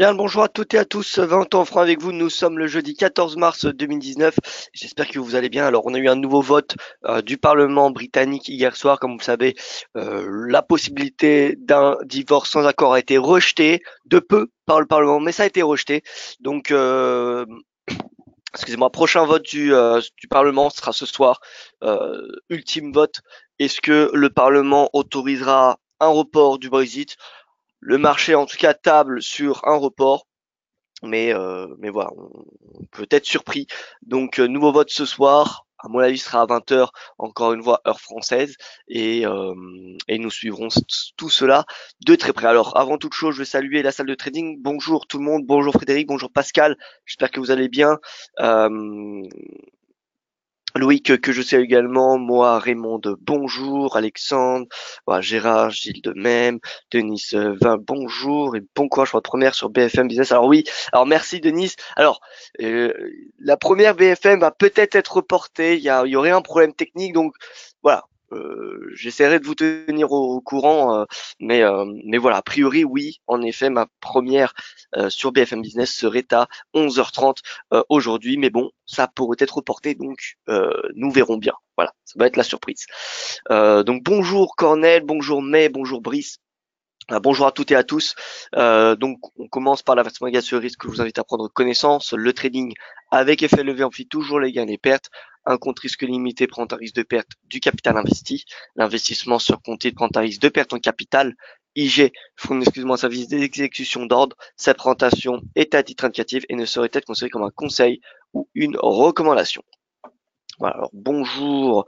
Bien, le bonjour à toutes et à tous, 20 ans franc avec vous, nous sommes le jeudi 14 mars 2019, j'espère que vous allez bien. Alors on a eu un nouveau vote du Parlement britannique hier soir, comme vous le savez, la possibilité d'un divorce sans accord a été rejetée, de peu par le Parlement, mais ça a été rejeté. Donc, excusez-moi, prochain vote du Parlement sera ce soir, ultime vote, est-ce que le Parlement autorisera un report du Brexit? Le marché en tout cas table sur un report. Mais voilà, on peut être surpris. Donc, nouveau vote ce soir. À mon avis, ce sera à 20 h, encore une fois, heure française. Et nous suivrons tout cela de très près. Alors, avant toute chose, je vais saluer la salle de trading. Bonjour tout le monde. Bonjour Frédéric. Bonjour Pascal. J'espère que vous allez bien. Euh, Loïc, que je sais également, moi, Raymond, bonjour, Alexandre, voilà, Gérard, Gilles de même, Denis, 20, bonjour, et bon courage pour votre première sur BFM Business. Alors oui, alors merci Denis. Alors, euh, la première BFM va peut-être être reportée, il y aurait un problème technique, donc voilà. J'essaierai de vous tenir au courant, mais voilà, a priori oui, en effet, ma première sur BFM Business serait à 11h30 aujourd'hui, mais bon, ça pourrait être reporté, donc nous verrons bien. Voilà, ça va être la surprise. Donc bonjour Cornel, bonjour May, bonjour Brice. Bonjour à toutes et à tous. Donc on commence par l'avertissement égal sur le risque que je vous invite à prendre connaissance. Le trading avec effet levé amplifie toujours les gains et les pertes. Un compte risque limité prend un risque de perte du capital investi. L'investissement sur compte prend un risque de perte en capital. IG fournit exclusivement un service d'exécution d'ordre. Sa présentation est à titre indicatif et ne saurait être considérée comme un conseil ou une recommandation. Voilà, alors bonjour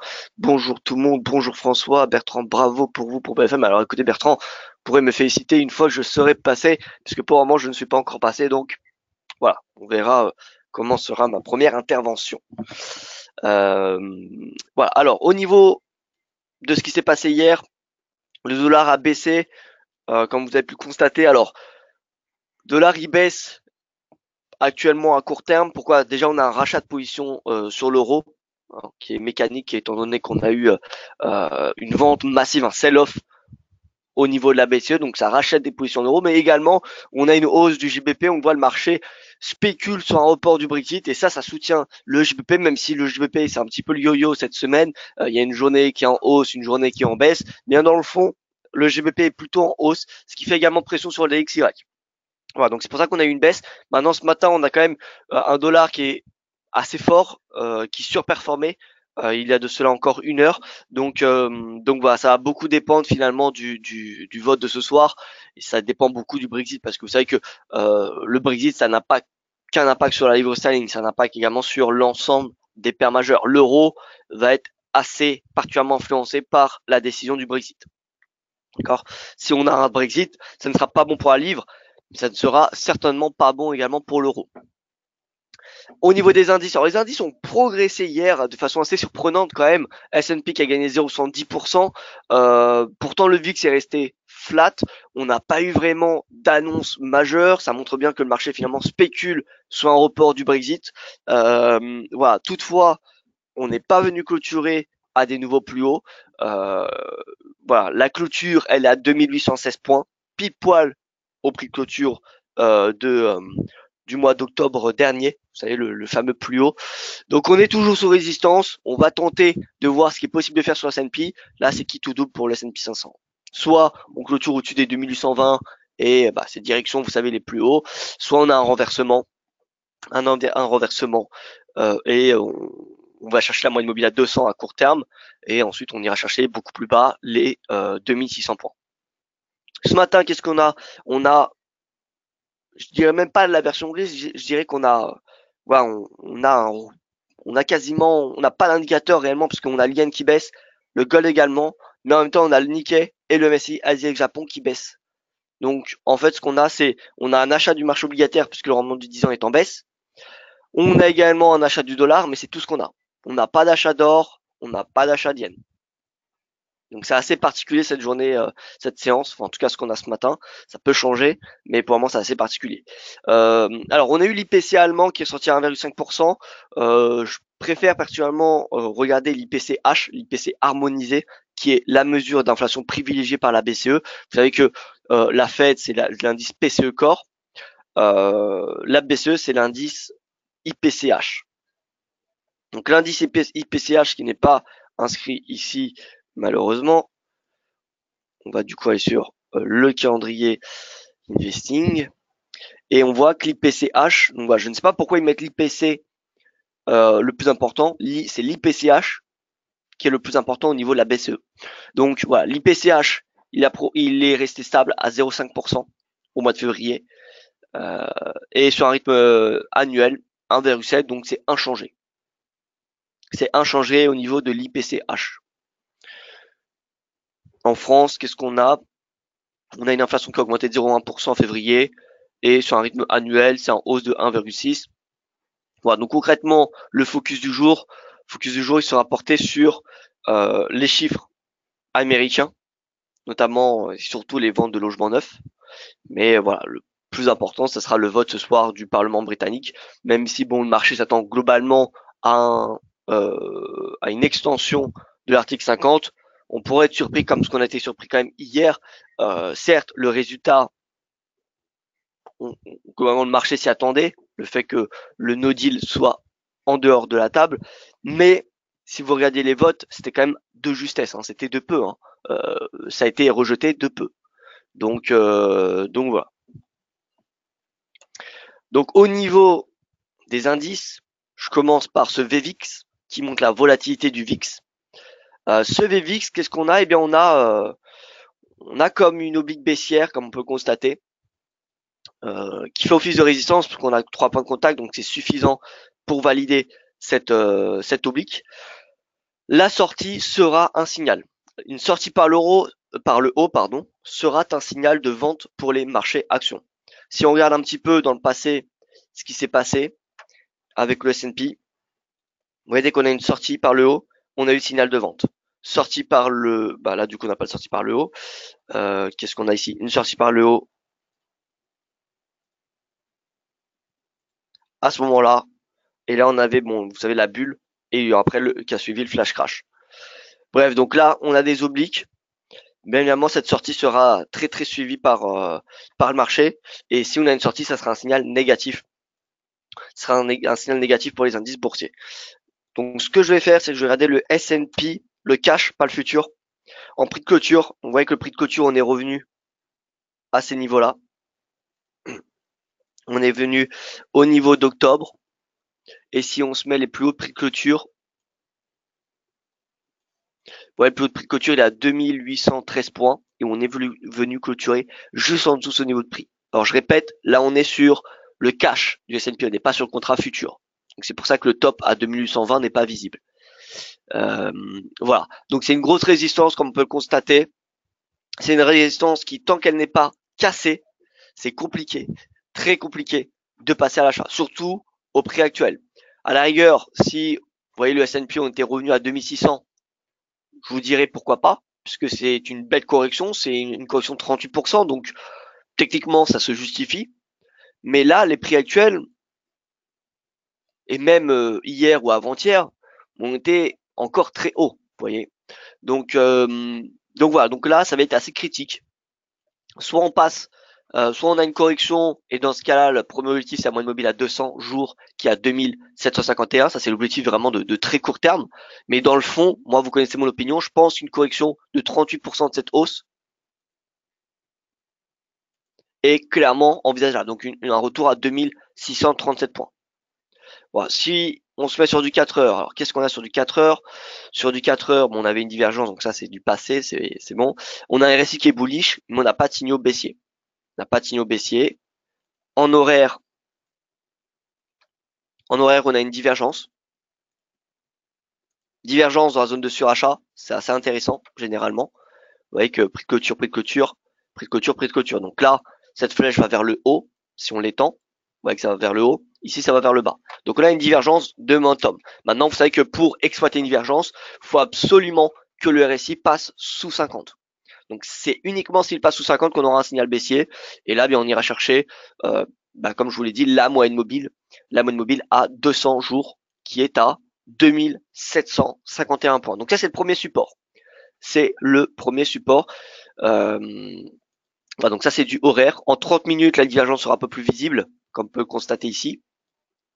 tout le monde, bonjour François, Bertrand, bravo pour vous pour BFM. Alors écoutez Bertrand, vous pourrez me féliciter une fois que je serai passé, puisque pour le moment je ne suis pas encore passé, donc voilà, on verra comment sera ma première intervention. Euh, voilà, alors au niveau de ce qui s'est passé hier, le dollar a baissé, comme vous avez pu le constater. Alors, dollar il baisse actuellement à court terme. Pourquoi? Déjà on a un rachat de position sur l'euro, hein, qui est mécanique, étant donné qu'on a eu une vente massive, un sell-off au niveau de la BCE, donc ça rachète des positions en euros, mais également on a une hausse du JBP, on voit le marché spécule sur un report du Brexit, et ça soutient le JBP, même si le JBP c'est un petit peu le yo-yo cette semaine, il y a une journée qui est en hausse, une journée qui est en baisse, bien dans le fond, le JBP est plutôt en hausse, ce qui fait également pression sur les XY. Voilà, donc c'est pour ça qu'on a eu une baisse. Maintenant, ce matin, on a quand même un dollar qui est assez fort, qui surperformait. Il y a de cela encore une heure. Donc voilà, ça va beaucoup dépendre finalement du vote de ce soir. Et ça dépend beaucoup du Brexit, parce que vous savez que le Brexit, ça n'a pas qu'un impact sur la livre sterling, ça a un impact également sur l'ensemble des paires majeures. L'euro va être assez particulièrement influencé par la décision du Brexit. D'accord? Si on a un Brexit, ça ne sera pas bon pour la livre, mais ça ne sera certainement pas bon également pour l'euro. Au niveau des indices, alors les indices ont progressé hier de façon assez surprenante quand même. S&P qui a gagné 0,70%. Pourtant le VIX est resté flat. On n'a pas eu vraiment d'annonce majeure. Ça montre bien que le marché finalement spécule sur un report du Brexit. Voilà. Toutefois, on n'est pas venu clôturer à des nouveaux plus hauts. Euh, voilà, la clôture, elle est à 2816 points, pile poil au prix de clôture du mois d'octobre dernier, vous savez, le fameux plus haut. Donc on est toujours sous résistance, on va tenter de voir ce qui est possible de faire sur le S&P. Là, c'est qui tout double pour le S&P 500. Soit on clôture au-dessus des 2820 et c'est direction, vous savez, les plus hauts, soit on a un renversement et on va chercher la moyenne mobile à 200 à court terme et ensuite on ira chercher beaucoup plus bas les 2600 points. Ce matin, qu'est-ce qu'on a? On a, je dirais même pas la version grise, je dirais qu'on a, voilà, on a quasiment, on n'a pas d'indicateur réellement parce qu'on a le yen qui baisse, le gold également, mais en même temps on a le Nikkei et le MSCI Asie et Japon qui baissent. Donc en fait, ce qu'on a, c'est, on a un achat du marché obligataire puisque le rendement du 10 ans est en baisse. On a également un achat du dollar, mais c'est tout ce qu'on a. On n'a pas d'achat d'or, on n'a pas d'achat de yen. Donc c'est assez particulier cette journée, cette séance, enfin, en tout cas ce qu'on a ce matin. Ça peut changer, mais pour le moment c'est assez particulier. Alors on a eu l'IPC allemand qui est sorti à 1,5%. Je préfère particulièrement regarder l'IPC-H, l'IPC harmonisé, qui est la mesure d'inflation privilégiée par la BCE. Vous savez que la Fed c'est l'indice PCE Core. la BCE, c'est l'indice IPCH. Donc l'indice IPCH qui n'est pas inscrit ici, malheureusement, on va du coup aller sur le calendrier investing et on voit que l'IPCH, donc voilà, je ne sais pas pourquoi ils mettent l'IPC le plus important, c'est l'IPCH qui est le plus important au niveau de la BCE. Donc voilà, l'IPCH, il est resté stable à 0,5% au mois de février et sur un rythme annuel 1,7, donc c'est inchangé. C'est inchangé au niveau de l'IPCH. En France, qu'est-ce qu'on a? On a une inflation qui a augmenté de 0,1% en février et sur un rythme annuel, c'est en hausse de 1,6. Voilà, donc concrètement, le focus du jour, il sera porté sur les chiffres américains, notamment et surtout les ventes de logements neufs. Mais voilà, le plus important, ça sera le vote ce soir du Parlement britannique, même si bon, le marché s'attend globalement à une extension de l'article 50. On pourrait être surpris comme ce qu'on a été surpris quand même hier. Certes, le résultat, globalement le marché s'y attendait, le fait que le no deal soit en dehors de la table, mais si vous regardez les votes, c'était quand même de justesse, hein, c'était de peu, hein. Ça a été rejeté de peu. Donc voilà. Donc au niveau des indices, je commence par ce VVIX qui montre la volatilité du VIX. Ce VVIX, qu'est-ce qu'on a? Eh bien, on a comme une oblique baissière, comme on peut constater, qui fait office de résistance, parce qu'on a 3 points de contact, donc c'est suffisant pour valider cette oblique. La sortie sera un signal. Une sortie par le haut, sera un signal de vente pour les marchés actions. Si on regarde un petit peu dans le passé ce qui s'est passé avec le S&P, vous voyez, dès qu'on a une sortie par le haut, on a eu le signal de vente. Sortie par le, là du coup on n'a pas de sortie par le haut. Qu'est-ce qu'on a ici? Une sortie par le haut. À ce moment-là, et là on avait, bon, vous savez, la bulle, et après qui a suivi le flash crash. Bref, donc là on a des obliques. Bien évidemment, cette sortie sera très très suivie par le marché. Et si on a une sortie, ça sera un signal négatif. Ce sera un signal négatif pour les indices boursiers. Donc ce que je vais faire, c'est que je vais regarder le S&P, le cash, pas le futur. En prix de clôture, on voit que le prix de clôture, on est revenu à ces niveaux-là. On est venu au niveau d'octobre. Et si on se met les plus hauts prix de clôture, ouais, le plus haut prix de clôture, il est à 2813 points. Et on est venu clôturer juste en dessous de ce niveau de prix. Alors je répète, là on est sur le cash du S&P, on n'est pas sur le contrat futur. Donc c'est pour ça que le top à 2820 n'est pas visible. Voilà. Donc c'est une grosse résistance, comme on peut le constater. C'est une résistance qui, tant qu'elle n'est pas cassée, c'est compliqué, très compliqué de passer à l'achat, surtout au prix actuel. À la rigueur, si vous voyez le S&P, on était revenu à 2600, je vous dirais pourquoi pas, puisque c'est une belle correction, c'est une correction de 38%, donc techniquement ça se justifie. Mais là, les prix actuels, et même hier ou avant-hier, ont été encore très hauts, vous voyez. Donc voilà, donc là, ça va être assez critique. Soit on passe, soit on a une correction, et dans ce cas-là, le premier objectif, c'est la moyenne mobile à 200 jours, qui est à 2751. Ça, c'est l'objectif vraiment de très court terme. Mais dans le fond, moi, vous connaissez mon opinion, je pense qu'une correction de 38% de cette hausse est clairement envisageable. Donc, un retour à 2637 points. Voilà. Si on se met sur du 4 heures, alors qu'est-ce qu'on a sur du 4 heures? Sur du 4 heures, bon, on avait une divergence, donc ça, c'est du passé, c'est bon. On a un RSI qui est bullish, mais on n'a pas de signaux baissiers. On n'a pas de signaux baissiers. En horaire, on a une divergence. Divergence dans la zone de surachat, c'est assez intéressant, généralement. Vous voyez que prix de clôture, prix de clôture, prix de clôture, prix de clôture. Donc là, cette flèche va vers le haut, si on l'étend. Vous voyez que ça va vers le haut. Ici, ça va vers le bas. Donc là, une divergence de momentum. Maintenant, vous savez que pour exploiter une divergence, il faut absolument que le RSI passe sous 50. Donc c'est uniquement s'il passe sous 50 qu'on aura un signal baissier. Et là, bien, on ira chercher, comme je vous l'ai dit, la moyenne mobile à 200 jours, qui est à 2751 points. Donc ça, c'est le premier support. C'est le premier support. Voilà, donc ça c'est du horaire. En 30 minutes, la divergence sera un peu plus visible, comme on peut le constater ici.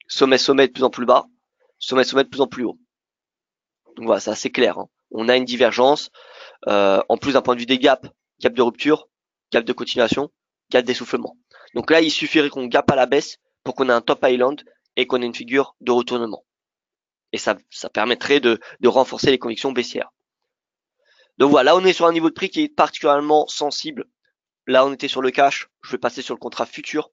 Sommet de plus en plus bas, sommet de plus en plus haut. Donc voilà, c'est assez clair, hein. On a une divergence, en plus d'un point de vue des gaps, gap de rupture, gap de continuation, gap d'essoufflement. Donc là, il suffirait qu'on gap à la baisse pour qu'on ait un top island et qu'on ait une figure de retournement. Et ça permettrait de renforcer les convictions baissières. Donc voilà, là on est sur un niveau de prix qui est particulièrement sensible. Là on était sur le cash, je vais passer sur le contrat futur.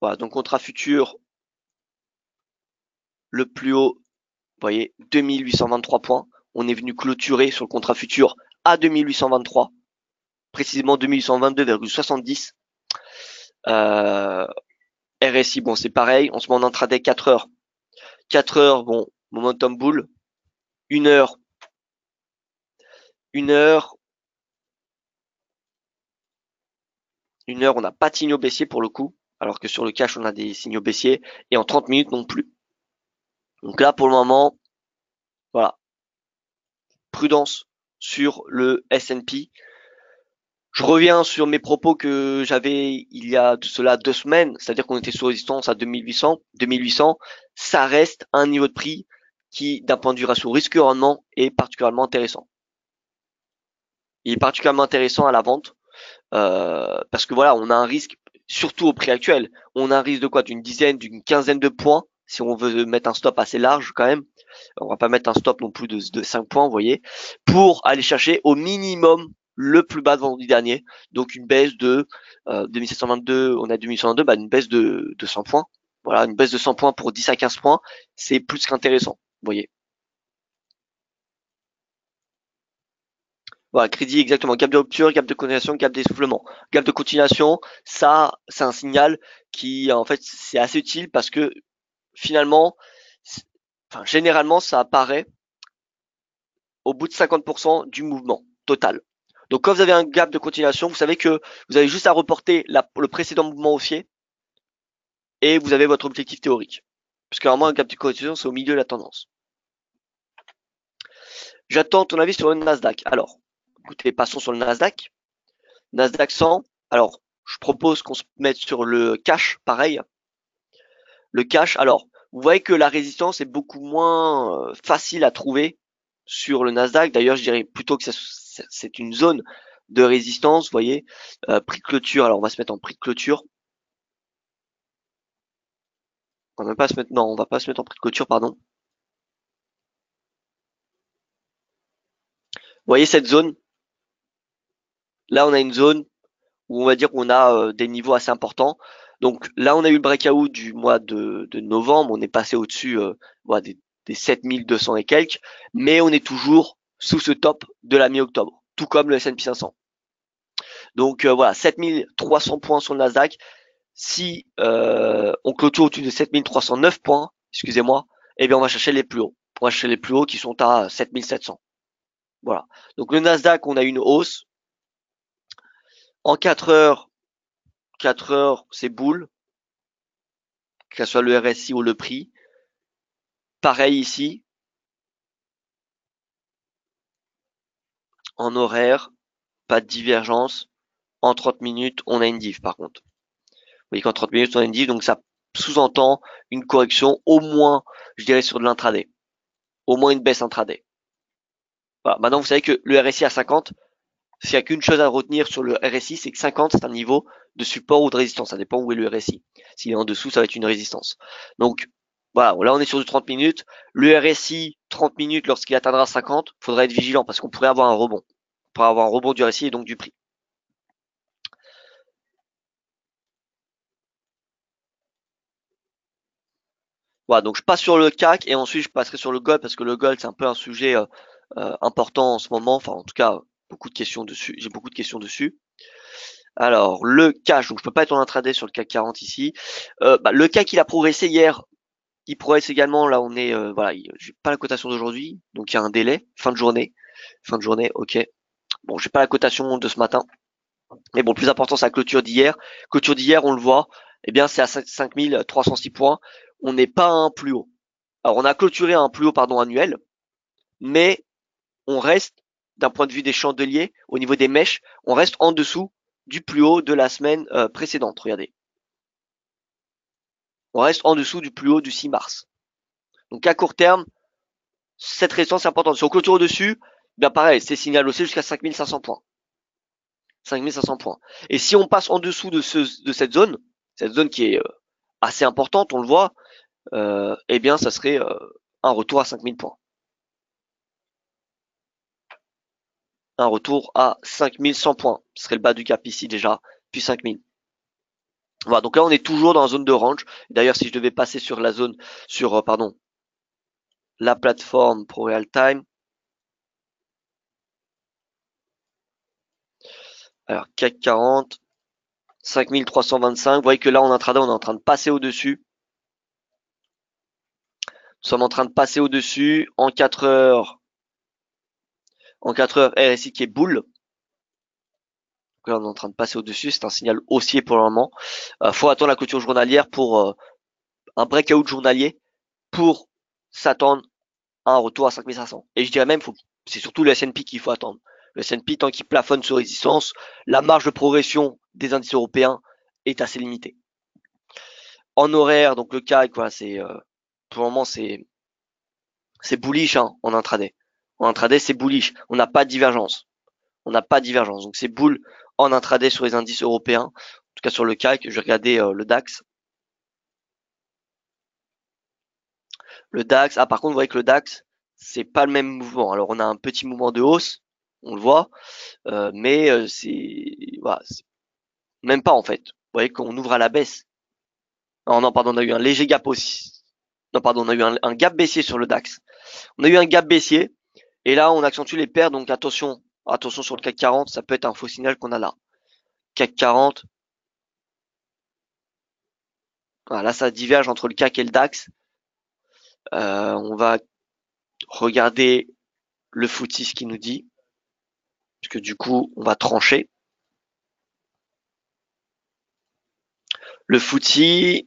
Voilà, donc contrat futur, le plus haut, vous voyez, 2823 points. On est venu clôturer sur le contrat futur à 2823, précisément 2822,70. RSI, bon c'est pareil, on se met en intraday 4 heures. 4 heures, bon, momentum bull. 1 heure, 1 heure, 1 heure, on n'a pas de signaux baissiers pour le coup, alors que sur le cash on a des signaux baissiers, et en 30 minutes non plus. Donc là pour le moment, voilà, prudence sur le S&P. Je reviens sur mes propos que j'avais il y a de cela 2 semaines, c'est-à-dire qu'on était sous résistance à 2800. 2800, ça reste un niveau de prix qui, d'un point de vue ratio risque-rendement, est particulièrement intéressant. Il est particulièrement intéressant à la vente parce que voilà, on a un risque, surtout au prix actuel, on a un risque de quoi? D'une dizaine, d'une quinzaine de points si on veut mettre un stop assez large quand même. On va pas mettre un stop non plus de 5 points, vous voyez, pour aller chercher au minimum le plus bas de vendredi dernier. Donc une baisse de 2722, on a 2122, bah une baisse de 100 points. Voilà, une baisse de 100 points pour 10 à 15 points, c'est plus qu'intéressant, vous voyez. Voilà, crédit exactement, gap de rupture, gap de continuation, gap d'essoufflement. Gap de continuation, ça, c'est un signal qui, en fait, c'est assez utile parce que finalement, enfin, généralement, ça apparaît au bout de 50% du mouvement total. Donc quand vous avez un gap de continuation, vous savez que vous avez juste à reporter le précédent mouvement haussier et vous avez votre objectif théorique. Parce que normalement, un gap de continuation, c'est au milieu de la tendance. J'attends ton avis sur le Nasdaq. Alors, écoutez, passons sur le Nasdaq. Nasdaq 100. Alors, je propose qu'on se mette sur le cash, pareil. Le cash, alors, vous voyez que la résistance est beaucoup moins facile à trouver sur le Nasdaq. D'ailleurs, je dirais plutôt que c'est une zone de résistance, vous voyez. Prix de clôture, alors on va se mettre en prix de clôture. On va même pas se mettre, non, on va pas se mettre en prix de clôture, pardon. Vous voyez cette zone? Là, on a une zone où on va dire qu'on a des niveaux assez importants. Donc là, on a eu le breakout du mois de novembre, on est passé au-dessus voilà, des 7200 et quelques, mais on est toujours sous ce top de la mi-octobre, tout comme le S&P 500. Donc voilà, 7300 points sur le Nasdaq. Si on clôture au-dessus de 7309 points, excusez-moi, eh bien on va chercher les plus hauts. On va chercher les plus hauts qui sont à 7700. Voilà. Donc le Nasdaq, on a une hausse. En 4 heures, c'est boule, que ce soit le RSI ou le prix. Pareil ici, en horaire, pas de divergence. En 30 minutes, on a une div par contre. Vous voyez qu'en 30 minutes, on a une div, donc ça sous-entend une correction au moins, je dirais, sur de l'intraday. Au moins une baisse intraday. Voilà. Maintenant, vous savez que le RSI à 50, s'il n'y a qu'une chose à retenir sur le RSI, c'est que 50, c'est un niveau de support ou de résistance. Ça dépend où est le RSI. S'il est en dessous, ça va être une résistance. Donc, voilà, là on est sur du 30 minutes. Le RSI, 30 minutes, lorsqu'il atteindra 50, il faudra être vigilant parce qu'on pourrait avoir un rebond. On pourrait avoir un rebond du RSI et donc du prix. Voilà, donc je passe sur le CAC et ensuite je passerai sur le gold parce que le gold c'est un peu un sujet important en ce moment. Enfin, en tout cas, beaucoup de questions dessus. J'ai beaucoup de questions dessus. Alors, le cash, donc je peux pas être en intraday sur le CAC 40 ici. Le CAC il a progressé hier. Il progresse également. Là, on est voilà, j'ai pas la cotation d'aujourd'hui, donc il y a un délai. Fin de journée, ok. Bon, j'ai pas la cotation de ce matin, mais bon, le plus important c'est la clôture d'hier. Clôture d'hier, on le voit. Eh bien, c'est à 5306 points. On n'est pas à un plus haut. Alors, on a clôturé à un plus haut, pardon, annuel, mais on reste d'un point de vue des chandeliers, au niveau des mèches, on reste en dessous du plus haut de la semaine précédente. Regardez. On reste en dessous du plus haut du 6 mars. Donc à court terme, cette résistance est importante. Si on clôture au-dessus, bien pareil, c'est signal haussier jusqu'à 5500 points. 5500 points. Et si on passe en dessous de cette zone qui est assez importante, on le voit, eh bien ça serait un retour à 5000 points. Un retour à 5100 points. Ce serait le bas du gap ici déjà, puis 5000. Voilà, donc là on est toujours dans la zone de range. D'ailleurs, si je devais passer sur la zone, sur la plateforme Pro Real Time. Alors CAC 40, 5325. Vous voyez que là en intraday, on est en train de passer au-dessus. Nous sommes en train de passer au-dessus en 4 heures. En 4 heures, RSI qui est boule. Donc là, on est en train de passer au-dessus. C'est un signal haussier pour le moment. Faut attendre la clôture journalière pour un breakout journalier pour s'attendre à un retour à 5500. Et je dirais même, c'est surtout le S&P qu'il faut attendre. Le S&P, tant qu'il plafonne sur résistance, la marge de progression des indices européens est assez limitée. En horaire, donc le CAC, voilà, pour le moment, c'est bullish hein, en intraday. En intraday, c'est bullish. On n'a pas de divergence. Donc c'est bull en intraday sur les indices européens. En tout cas sur le CAC, je vais regarder le DAX. Le DAX, par contre, vous voyez que le DAX, c'est pas le même mouvement. Alors on a un petit mouvement de hausse, on le voit, mais voilà, même pas en fait. Vous voyez qu'on ouvre à la baisse. Non, pardon, on a eu un léger gap aussi. Non, pardon, on a eu un gap baissier sur le DAX. On a eu un gap baissier, et là on accentue les paires, donc attention sur le CAC 40, ça peut être un faux signal qu'on a là. CAC 40, voilà, là ça diverge entre le CAC et le DAX. On va regarder le FTSE ce qu'il nous dit, parce que du coup on va trancher. Le FTSE,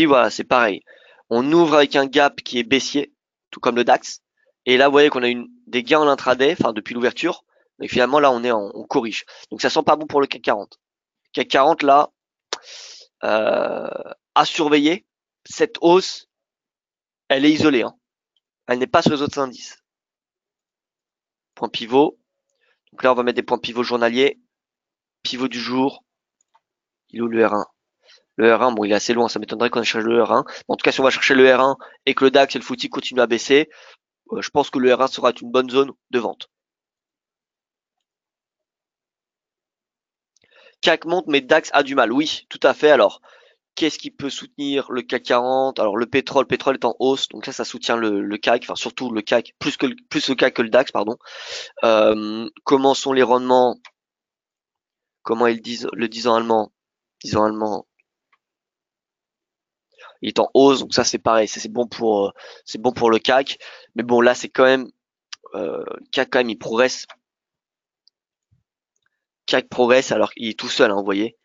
voilà, c'est pareil. On ouvre avec un gap qui est baissier, tout comme le DAX. Et là, vous voyez qu'on a des gains en intraday, enfin depuis l'ouverture. Mais finalement, là, on corrige. Donc ça sent pas bon pour le CAC 40. CAC 40, là, à surveiller. Cette hausse, elle est isolée. Hein. Elle n'est pas sur les autres indices. Point pivot. Donc là, on va mettre des points pivots journaliers. Pivot du jour. Il est où le R1? Le R1, bon, il est assez loin, ça m'étonnerait qu'on cherche le R1. En tout cas, si on va chercher le R1 et que le DAX et le FTSE continuent à baisser, je pense que le R1 sera une bonne zone de vente. CAC monte, mais DAX a du mal. Oui, tout à fait. Alors, qu'est-ce qui peut soutenir le CAC 40? Alors, le pétrole est en hausse, donc ça soutient le CAC, enfin surtout le CAC, plus le CAC que le DAX, pardon. Comment sont les rendements? Comment ils disent le 10 ans allemand? 10 ans allemand, il est en hausse, donc ça c'est pareil, c'est bon pour le CAC. Mais bon, là c'est quand même CAC quand même il progresse. CAC progresse alors qu'il est tout seul, hein, vous voyez.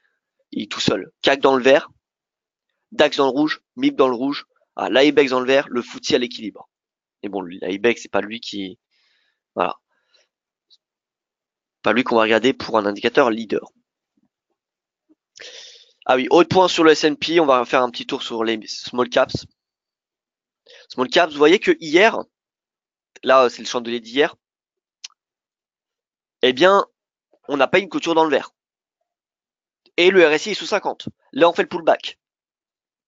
Il est tout seul. CAC dans le vert, DAX dans le rouge, MIB dans le rouge, l'IBEX dans le vert, le FTSE à l'équilibre. Et bon, l'IBEX, c'est pas lui qui, voilà, pas lui qu'on va regarder pour un indicateur leader. Ah oui, autre point sur le S&P, on va faire un petit tour sur les small caps. Small caps, vous voyez que hier, là c'est le chandelier d'hier, eh bien, on n'a pas une clôture dans le vert. Et le RSI est sous 50. Là, on fait le pullback.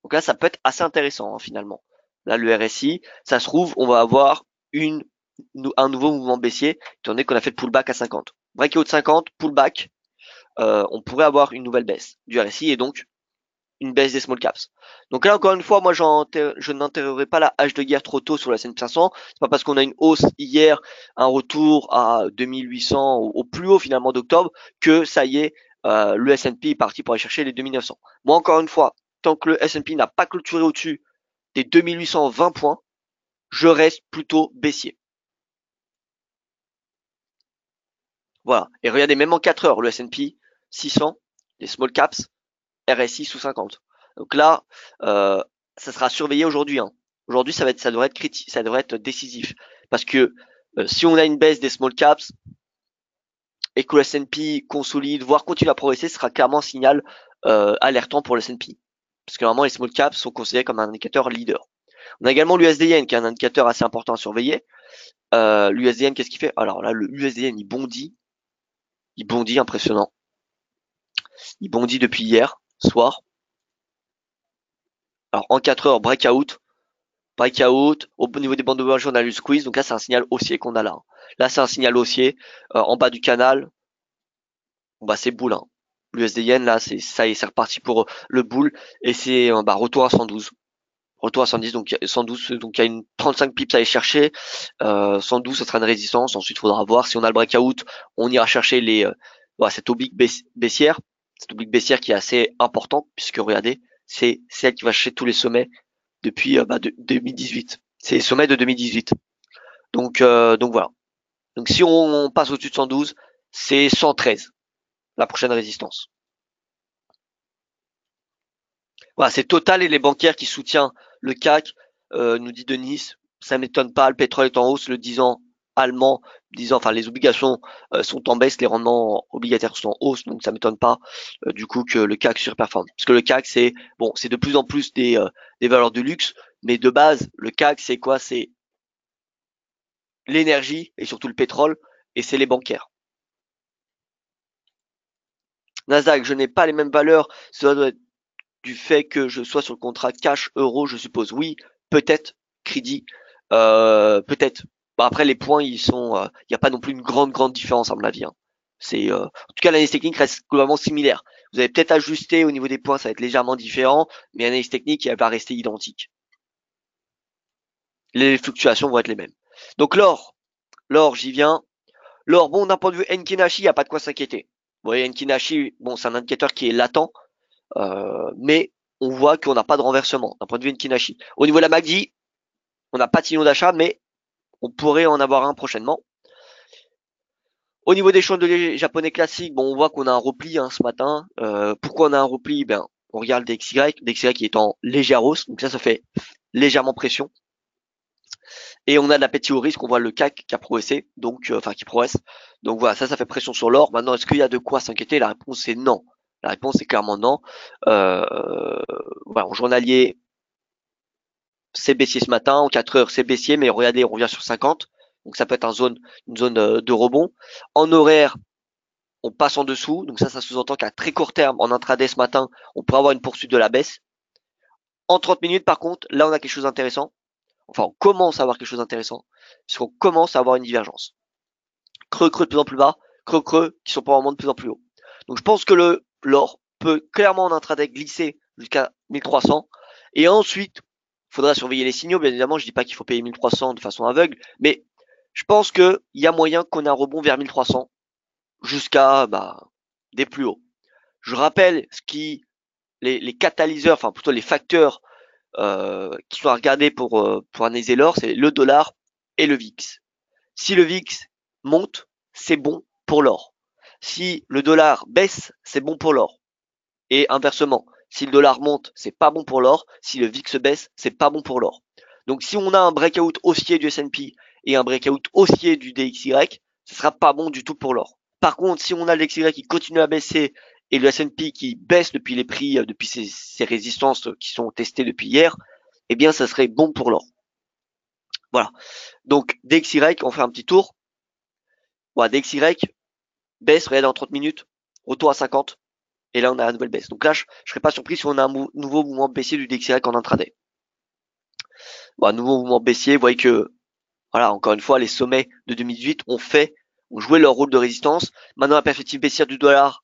Donc là, ça peut être assez intéressant, hein, finalement. Là, le RSI, ça se trouve, on va avoir un nouveau mouvement baissier, étant donné qu'on a fait le pullback à 50. Breakout 50, pullback, on pourrait avoir une nouvelle baisse du RSI et donc une baisse des small caps. Donc là, encore une fois, moi, je n'intégrerai pas la hache de guerre trop tôt sur la S&P 500. C'est pas parce qu'on a une hausse hier, un retour à 2800 au plus haut finalement d'octobre, que ça y est, le S&P est parti pour aller chercher les 2900. Moi, encore une fois, tant que le S&P n'a pas clôturé au-dessus des 2820 points, je reste plutôt baissier. Voilà. Et regardez, même en 4 heures, le S&P 600, les small caps, RSI sous 50. Donc là, ça sera surveillé aujourd'hui. Hein. Aujourd'hui, ça devrait être critique, ça devrait être décisif, parce que Si on a une baisse des small caps et que le S&P consolide, voire continue à progresser, ce sera clairement un signal alertant pour le S&P. Parce que normalement, les small caps sont considérés comme un indicateur leader. On a également l'USD-Yen qui est un indicateur assez important à surveiller. L'USD-Yen, qu'est-ce qu'il fait? Alors là, le USD-Yen, il bondit, impressionnant. Il bondit depuis hier soir. Alors en 4 heures, breakout, au niveau des bandes de Bollinger, on a le squeeze, donc là c'est un signal haussier qu'on a là. Là c'est un signal haussier, en bas du canal, bah c'est boule. Hein. L'USD Yen là, ça y est, c'est reparti pour le bull et c'est retour à 112. Retour à 110, donc 112, donc il y a une 35 pips à aller chercher. 112, ça sera une résistance. Ensuite, il faudra voir si on a le breakout, on ira chercher cette oblique baissière, qui est assez importante puisque regardez, c'est celle qui va chercher tous les sommets depuis 2018. C'est les sommets de 2018. Donc voilà. Donc si on passe au-dessus de 112, c'est 113, la prochaine résistance. Voilà, c'est Total et les bancaires qui soutiennent le CAC, nous dit Denis. Ça m'étonne pas, le pétrole est en hausse, le 10 ans allemand, enfin les obligations sont en baisse, les rendements obligataires sont en hausse, donc ça m'étonne pas du coup que le CAC surperforme. Parce que le CAC c'est de plus en plus des valeurs de luxe, mais de base le CAC c'est quoi? C'est l'énergie et surtout le pétrole, et c'est les bancaires. Nasdaq, je n'ai pas les mêmes valeurs, cela doit être du fait que je sois sur le contrat cash euro, je suppose. Oui, peut-être, crédit, peut-être. Bon, après, les points, il n'y a pas non plus une grande différence, à mon avis. Hein. En tout cas, l'analyse technique reste globalement similaire. Vous avez peut-être ajusté au niveau des points, ça va être légèrement différent, mais l'analyse technique, elle va rester identique. Les fluctuations vont être les mêmes. Donc, l'or, j'y viens. L'or, bon, d'un point de vue Enkinashi, il n'y a pas de quoi s'inquiéter. Vous voyez, Enkinashi, bon, c'est un indicateur qui est latent, mais on voit qu'on n'a pas de renversement d'un point de vue Enkinashi. Au niveau de la MACD, on n'a pas de signaux d'achat, mais on pourrait en avoir un prochainement. Au niveau des chandeliers japonais classiques, bon, on voit qu'on a un repli ce matin. Pourquoi on a un repli? Ben, on regarde DXY qui est en légère hausse, donc ça fait légèrement pression. Et on a de l'appétit au risque, on voit le CAC qui a progressé, donc qui progresse. Donc voilà, ça fait pression sur l'or. Maintenant, est-ce qu'il y a de quoi s'inquiéter? La réponse est non. La réponse est clairement non. Voilà, en journalier, c'est baissier ce matin, en 4 heures c'est baissier, mais regardez, on revient sur 50, donc ça peut être une zone de rebond. En horaire, on passe en dessous, donc ça sous-entend qu'à très court terme, en intraday ce matin, on pourrait avoir une poursuite de la baisse. En 30 minutes, par contre, là on a quelque chose d'intéressant, enfin on commence à avoir quelque chose d'intéressant, puisqu'on commence à avoir une divergence. Creux de plus en plus bas, creux qui sont probablement de plus en plus haut. Donc je pense que l'or peut clairement en intraday glisser jusqu'à 1300, et ensuite faudra surveiller les signaux, bien évidemment, je dis pas qu'il faut payer 1300 de façon aveugle, mais je pense qu'il y a moyen qu'on ait un rebond vers 1300 jusqu'à des plus hauts. Je rappelle les catalyseurs, enfin plutôt les facteurs qui sont à regarder pour analyser l'or, c'est le dollar et le VIX. Si le VIX monte, c'est bon pour l'or. Si le dollar baisse, c'est bon pour l'or. Et inversement, si le dollar monte, c'est pas bon pour l'or. Si le VIX baisse, c'est pas bon pour l'or. Donc si on a un breakout haussier du S&P et un breakout haussier du DXY, ce sera pas bon du tout pour l'or. Par contre, si on a le DXY qui continue à baisser et le S&P qui baisse depuis les prix, depuis ces résistances qui sont testées depuis hier, eh bien ça serait bon pour l'or. Voilà. Donc DXY, on fait un petit tour. Voilà, DXY baisse, regardez en 30 minutes, retour à 50. Et là, on a la nouvelle baisse. Donc là, je serais pas surpris si on a un nouveau mouvement baissier du DXY en intraday. Bon, nouveau mouvement baissier, vous voyez que, voilà, encore une fois, les sommets de 2018 ont joué leur rôle de résistance. Maintenant, la perspective baissière du dollar,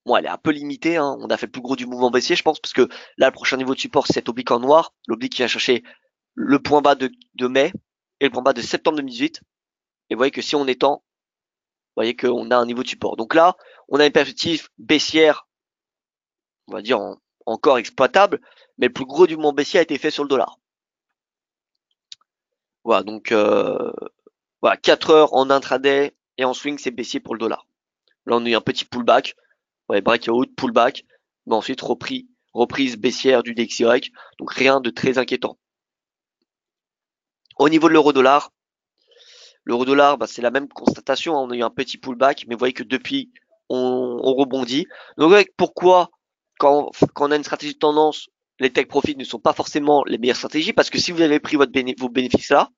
bon, elle est un peu limitée. Hein. On a fait le plus gros du mouvement baissier, je pense, parce que là, le prochain niveau de support, c'est cet oblique en noir. L'oblique qui vient chercher le point bas de mai et le point bas de septembre 2018. Et vous voyez que si on étend, vous voyez qu'on a un niveau de support. Donc là, on a une perspective baissière, on va dire, encore exploitable, mais le plus gros du mouvement baissier a été fait sur le dollar. Voilà, donc voilà, 4 heures en intraday et en swing, c'est baissier pour le dollar. Là, on a eu un petit pullback, ouais, breakout, pullback, mais ensuite reprise baissière du DXY, donc rien de très inquiétant. Au niveau de L'euro-dollar, bah, c'est la même constatation, hein. On a eu un petit pullback, mais vous voyez que depuis, on rebondit. Donc, pourquoi, quand on a une stratégie de tendance, les take profits ne sont pas forcément les meilleures stratégies, parce que si vous avez pris vos bénéfices là,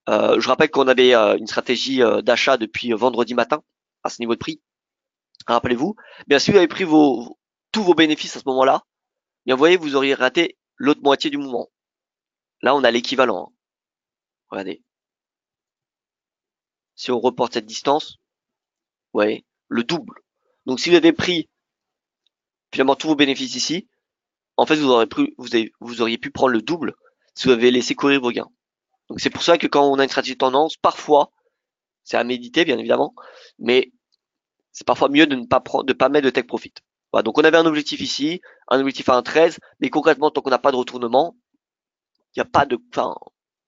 je rappelle qu'on avait une stratégie d'achat depuis vendredi matin à ce niveau de prix. Rappelez-vous. Bien, si vous avez pris tous vos bénéfices à ce moment-là, bien, vous voyez, vous auriez raté l'autre moitié du mouvement. Là, on a l'équivalent, hein. Regardez. Si on reporte cette distance, ouais, le double. Donc, si vous avez pris finalement tous vos bénéfices ici, en fait, vous auriez pu prendre le double si vous avez laissé courir vos gains. Donc, c'est pour ça que quand on a une stratégie de tendance, parfois, c'est à méditer, bien évidemment, mais c'est parfois mieux de ne pas prendre, de pas mettre de take profit. Voilà, donc on avait un objectif ici, un objectif à 1,13, mais concrètement, tant qu'on n'a pas de retournement, il n'y a pas de, enfin,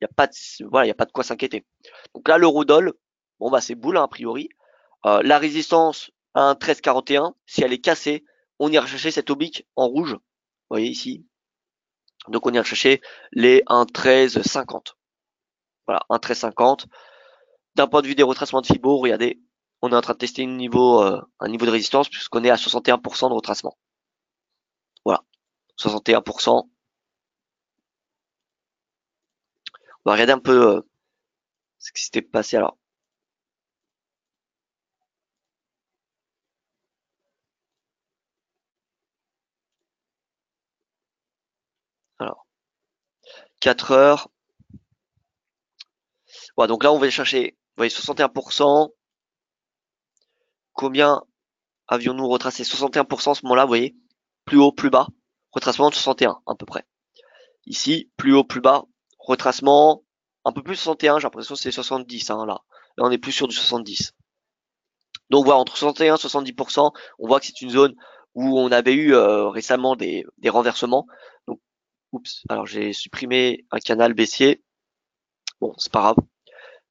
il y a pas de, voilà, il y a pas de quoi s'inquiéter. Donc là, l'euro-doll, bon bah c'est boule, hein, a priori. La résistance à 1,1341, si elle est cassée, on ira chercher cette oblique en rouge. Vous voyez ici. Donc on ira chercher les 1,1350. Voilà, 1,1350. D'un point de vue des retracements de Fibo, regardez, on est en train de tester un niveau de résistance puisqu'on est à 61% de retracement. Voilà, 61%. On va regarder un peu ce qui s'était passé alors. Alors, 4 heures. Voilà, donc là, on va chercher, vous voyez, 61%. Combien avions-nous retracé? 61% à ce moment-là, vous voyez, plus haut, plus bas. Retracement de 61, à peu près. Ici, plus haut, plus bas. Retracement, un peu plus 61, j'ai l'impression que c'est 70, hein, là. Là, on est plus sur du 70. Donc voilà, entre 61 et 70%, on voit que c'est une zone où on avait eu récemment des renversements. Donc, oups, alors j'ai supprimé un canal baissier. Bon, c'est pas grave.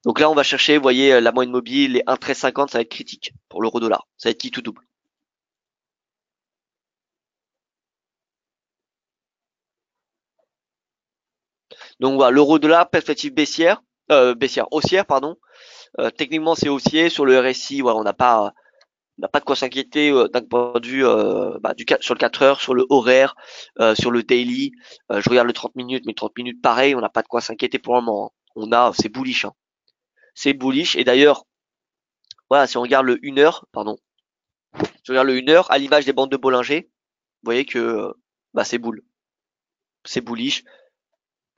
Donc là, on va chercher, vous voyez, la moyenne mobile, les 1,1350, ça va être critique pour l'euro-dollar. Ça va être qui tout double. Donc voilà, l'euro-dollar, perspective haussière, pardon. Techniquement, c'est haussier. Sur le RSI, voilà, on n'a pas de quoi s'inquiéter d'un point de vue sur le 4 heures, sur le horaire, sur le daily. Je regarde le 30 minutes, mais 30 minutes, pareil, on n'a pas de quoi s'inquiéter pour le moment, c'est bullish, hein. C'est bullish. Et d'ailleurs, voilà, si on regarde le 1 heure, pardon, si on regarde le 1 heure, à l'image des bandes de Bollinger, vous voyez que c'est boule. C'est bullish.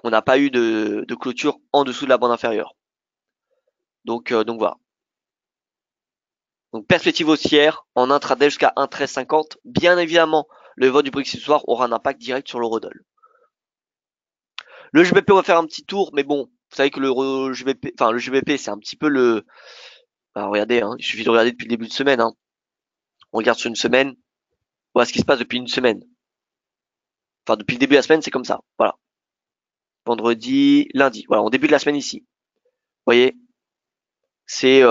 On n'a pas eu de clôture en dessous de la bande inférieure. Donc voilà. Donc perspective haussière en intraday jusqu'à 1,1350. Bien évidemment, le vote du Brexit ce soir aura un impact direct sur l'eurodoll. Le GBP, on va faire un petit tour, mais bon, vous savez que le GBP, c'est un petit peu le. Alors, regardez, hein, il suffit de regarder depuis le début de semaine, hein. On regarde sur une semaine, voilà ce qui se passe depuis une semaine. Enfin, depuis le début de la semaine, c'est comme ça. Voilà. Vendredi, lundi. Voilà, au début de la semaine ici. Vous voyez, c'est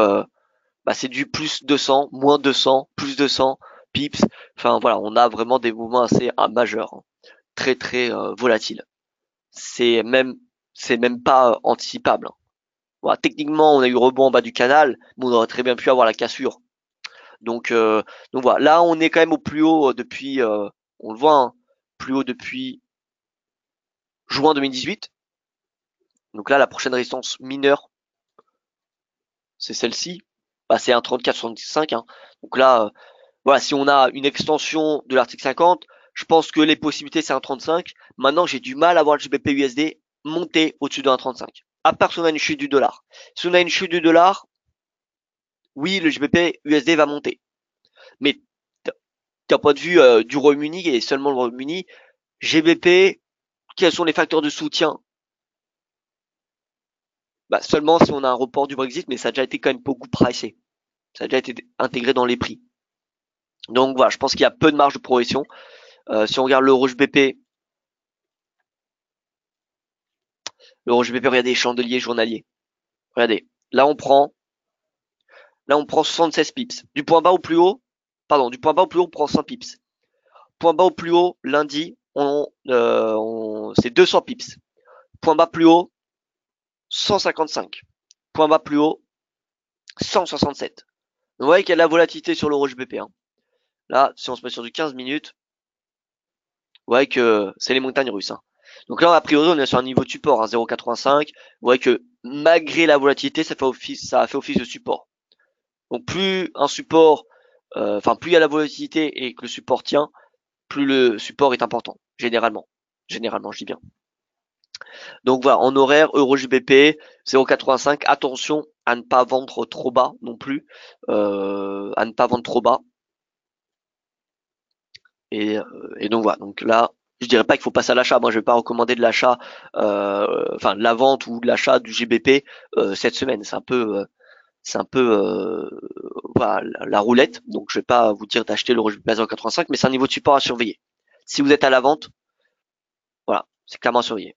c'est du plus 200, moins 200, plus 200 pips. Enfin voilà, on a vraiment des mouvements assez majeurs, hein. Très très volatiles. C'est même pas anticipable, hein. Voilà, techniquement, on a eu rebond en bas du canal, mais on aurait très bien pu avoir la cassure. Donc voilà, là on est quand même au plus haut depuis, on le voit, hein, plus haut depuis juin 2018. Donc là, la prochaine résistance mineure, c'est celle-ci. C'est un 34,65, hein. Donc là, voilà, si on a une extension de l'article 50, je pense que les possibilités c'est un 35. Maintenant, j'ai du mal à voir le GBP USD monter au-dessus de 1,35. À part si on a une chute du dollar. Si on a une chute du dollar, oui, le GBP USD va monter. Mais d'un point de vue du Royaume-Uni et seulement le Royaume-Uni, GBP, quels sont les facteurs de soutien? Seulement si on a un report du Brexit, mais ça a déjà été quand même beaucoup pricé. Ça a déjà été intégré dans les prix. Donc voilà, je pense qu'il y a peu de marge de progression. Si on regarde l'euro GBP, regardez, chandelier journalier. Regardez, là on prend 76 pips. Du point bas au plus haut, du point bas au plus haut, on prend 100 pips. Point bas au plus haut, lundi, c'est 200 pips. Point bas plus haut, 155. point bas plus haut, 167. Vous voyez qu'il y a de la volatilité sur l'euro GBP. Hein. Là, si on se met sur du 15 minutes, vous voyez que c'est les montagnes russes. Hein. Donc là, a priori, on est sur un niveau de support, hein, 0,85. Vous voyez que malgré la volatilité, ça a fait office de support. Donc plus un support, plus il y a la volatilité et que le support tient, plus le support est important, généralement. Généralement, je dis bien. Donc voilà, en horaire, euro GBP, 0,85. Attention à ne pas vendre trop bas non plus. À ne pas vendre trop bas. Et donc voilà, donc là, je dirais pas qu'il faut passer à l'achat. Moi, je vais pas recommander de l'achat, de la vente ou de l'achat du GBP cette semaine. C'est un peu voilà, la roulette. Donc, je vais pas vous dire d'acheter le GBP à 0,85, mais c'est un niveau de support à surveiller. Si vous êtes à la vente, voilà, c'est clairement à surveiller.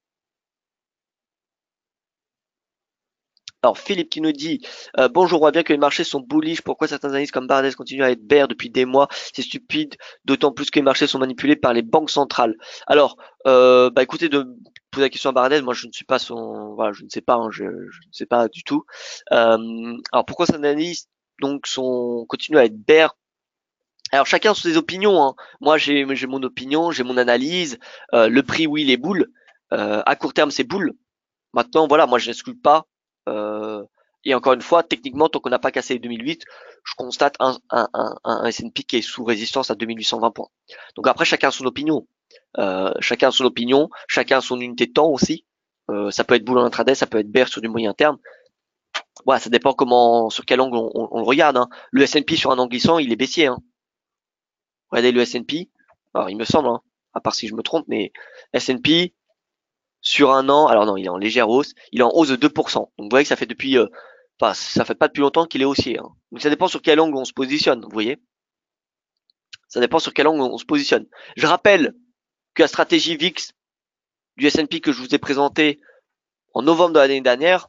Alors Philippe qui nous dit bonjour, on voit bien que les marchés sont bullish, pourquoi certains analystes comme Barnes continuent à être bear depuis des mois, c'est stupide, d'autant plus que les marchés sont manipulés par les banques centrales. Alors écoutez, de poser la question à Barnes, moi je ne suis pas son voilà, je ne sais pas, hein, je ne sais pas du tout. Alors pourquoi certains analystes donc continuent à être bear? Alors chacun a ses opinions, hein. Moi j'ai mon opinion, j'ai mon analyse, le prix oui les boules, à court terme c'est boule. Maintenant, voilà, moi je n'exclus pas. Et encore une fois, techniquement, tant qu'on n'a pas cassé les 2008, je constate un S&P qui est sous résistance à 2820 points. Donc après, chacun a son opinion. Chacun a son opinion, chacun a son unité de temps aussi. Ça peut être boule en intraday, ça peut être bear sur du moyen terme. Voilà, ça dépend sur quel angle on le regarde. Hein. Le S&P sur un angle glissant, il est baissier. Hein. Regardez le S&P. Alors, il me semble, hein, à part si je me trompe, mais S&P, sur un an, alors non, il est en légère hausse, il est en hausse de 2%. Donc vous voyez que ça fait ça fait pas depuis longtemps qu'il est haussier. Hein. Donc ça dépend sur quel angle on se positionne, vous voyez. Ça dépend sur quel angle on se positionne. Je rappelle que la stratégie VIX du S&P que je vous ai présenté en novembre de l'année dernière,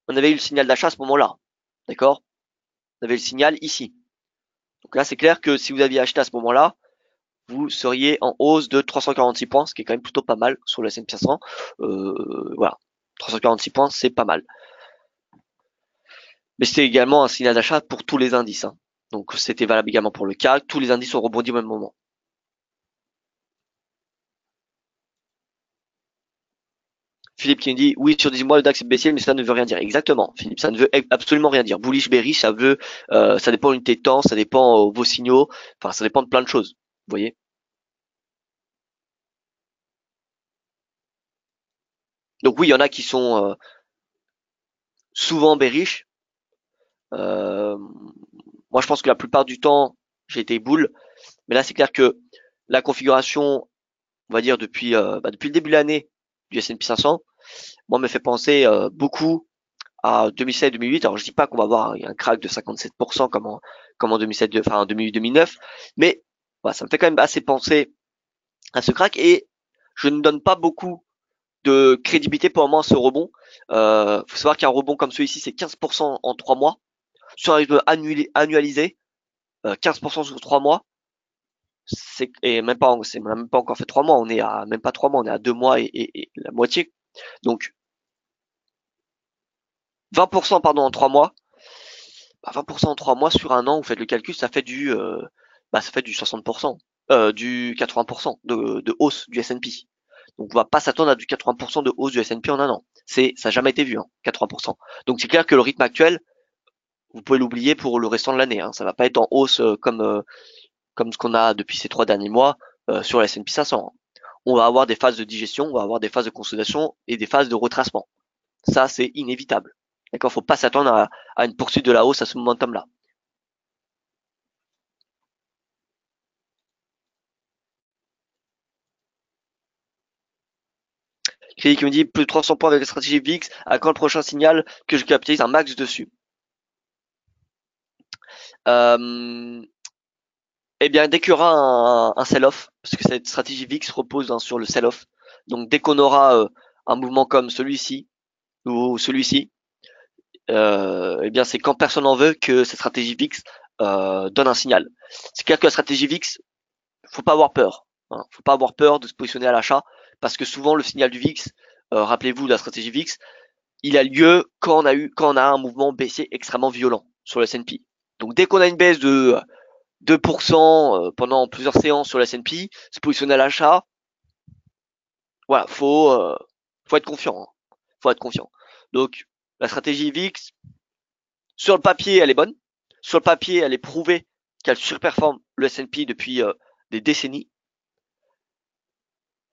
on avait eu le signal d'achat à ce moment-là. D'accord? On avait le signal ici. Donc là, c'est clair que si vous aviez acheté à ce moment-là, vous seriez en hausse de 346 points, ce qui est quand même plutôt pas mal sur le S&P 500. Voilà. 346 points, c'est pas mal. Mais c'était également un signal d'achat pour tous les indices. Hein. Donc c'était valable également pour le CAC. Tous les indices ont rebondi au même moment. Philippe qui me dit oui sur 10 mois le DAX est baissier mais ça ne veut rien dire. Exactement Philippe, ça ne veut absolument rien dire. Bullish, bearish, ça dépend de l'unité de temps, ça dépend vos signaux, enfin ça dépend de plein de choses. Vous voyez. Donc oui, il y en a qui sont souvent bearish. Moi je pense que la plupart du temps j'ai été bull, mais là c'est clair que la configuration, on va dire depuis le début de l'année du S&P 500, moi me fait penser beaucoup à 2007-2008. Alors je dis pas qu'on va avoir un crack de 57% comme en 2007, enfin en 2008-2009, mais voilà, ça me fait quand même assez penser à ce crack et je ne donne pas beaucoup de crédibilité pour le moment à ce rebond. Faut savoir qu'un rebond comme celui-ci c'est 15% en 3 mois sur un rythme annualisé, 15% sur 3 mois. C'est même pas encore fait 3 mois, on est à même pas 3 mois, on est à 2 mois et la moitié. Donc 20% pardon en 3 mois. 20% en 3 mois sur un an, vous faites le calcul, ça fait du 60%, du 80% de hausse du S&P. Donc on va pas s'attendre à du 80% de hausse du S&P en un an. Ça n'a jamais été vu, hein, 80%. Donc c'est clair que le rythme actuel, vous pouvez l'oublier pour le restant de l'année. Hein. Ça va pas être en hausse comme ce qu'on a depuis ces 3 derniers mois sur le S&P 500. On va avoir des phases de digestion, on va avoir des phases de consolidation et des phases de retracement. Ça, c'est inévitable. D'accord, faut pas s'attendre à une poursuite de la hausse à ce momentum-là. Crédit qui me dit plus de 300 points avec la stratégie VIX. À quand le prochain signal que je capitalise un max dessus? Eh bien, dès qu'il y aura un sell-off, parce que cette stratégie VIX repose sur le sell-off. Donc, dès qu'on aura un mouvement comme celui-ci ou celui-ci, eh bien, c'est quand personne n'en veut que cette stratégie VIX donne un signal. C'est clair que la stratégie VIX, faut pas avoir peur. Hein. Faut pas avoir peur de se positionner à l'achat, parce que souvent le signal du VIX, rappelez-vous de la stratégie VIX, il a lieu quand on a un mouvement baissier extrêmement violent sur le S&P. Donc dès qu'on a une baisse de 2% pendant plusieurs séances sur le S&P, se positionner à l'achat, voilà, faut être confiant, hein. Faut être confiant. Donc la stratégie VIX, sur le papier, elle est bonne. Sur le papier, elle est prouvée qu'elle surperforme le S&P depuis des décennies.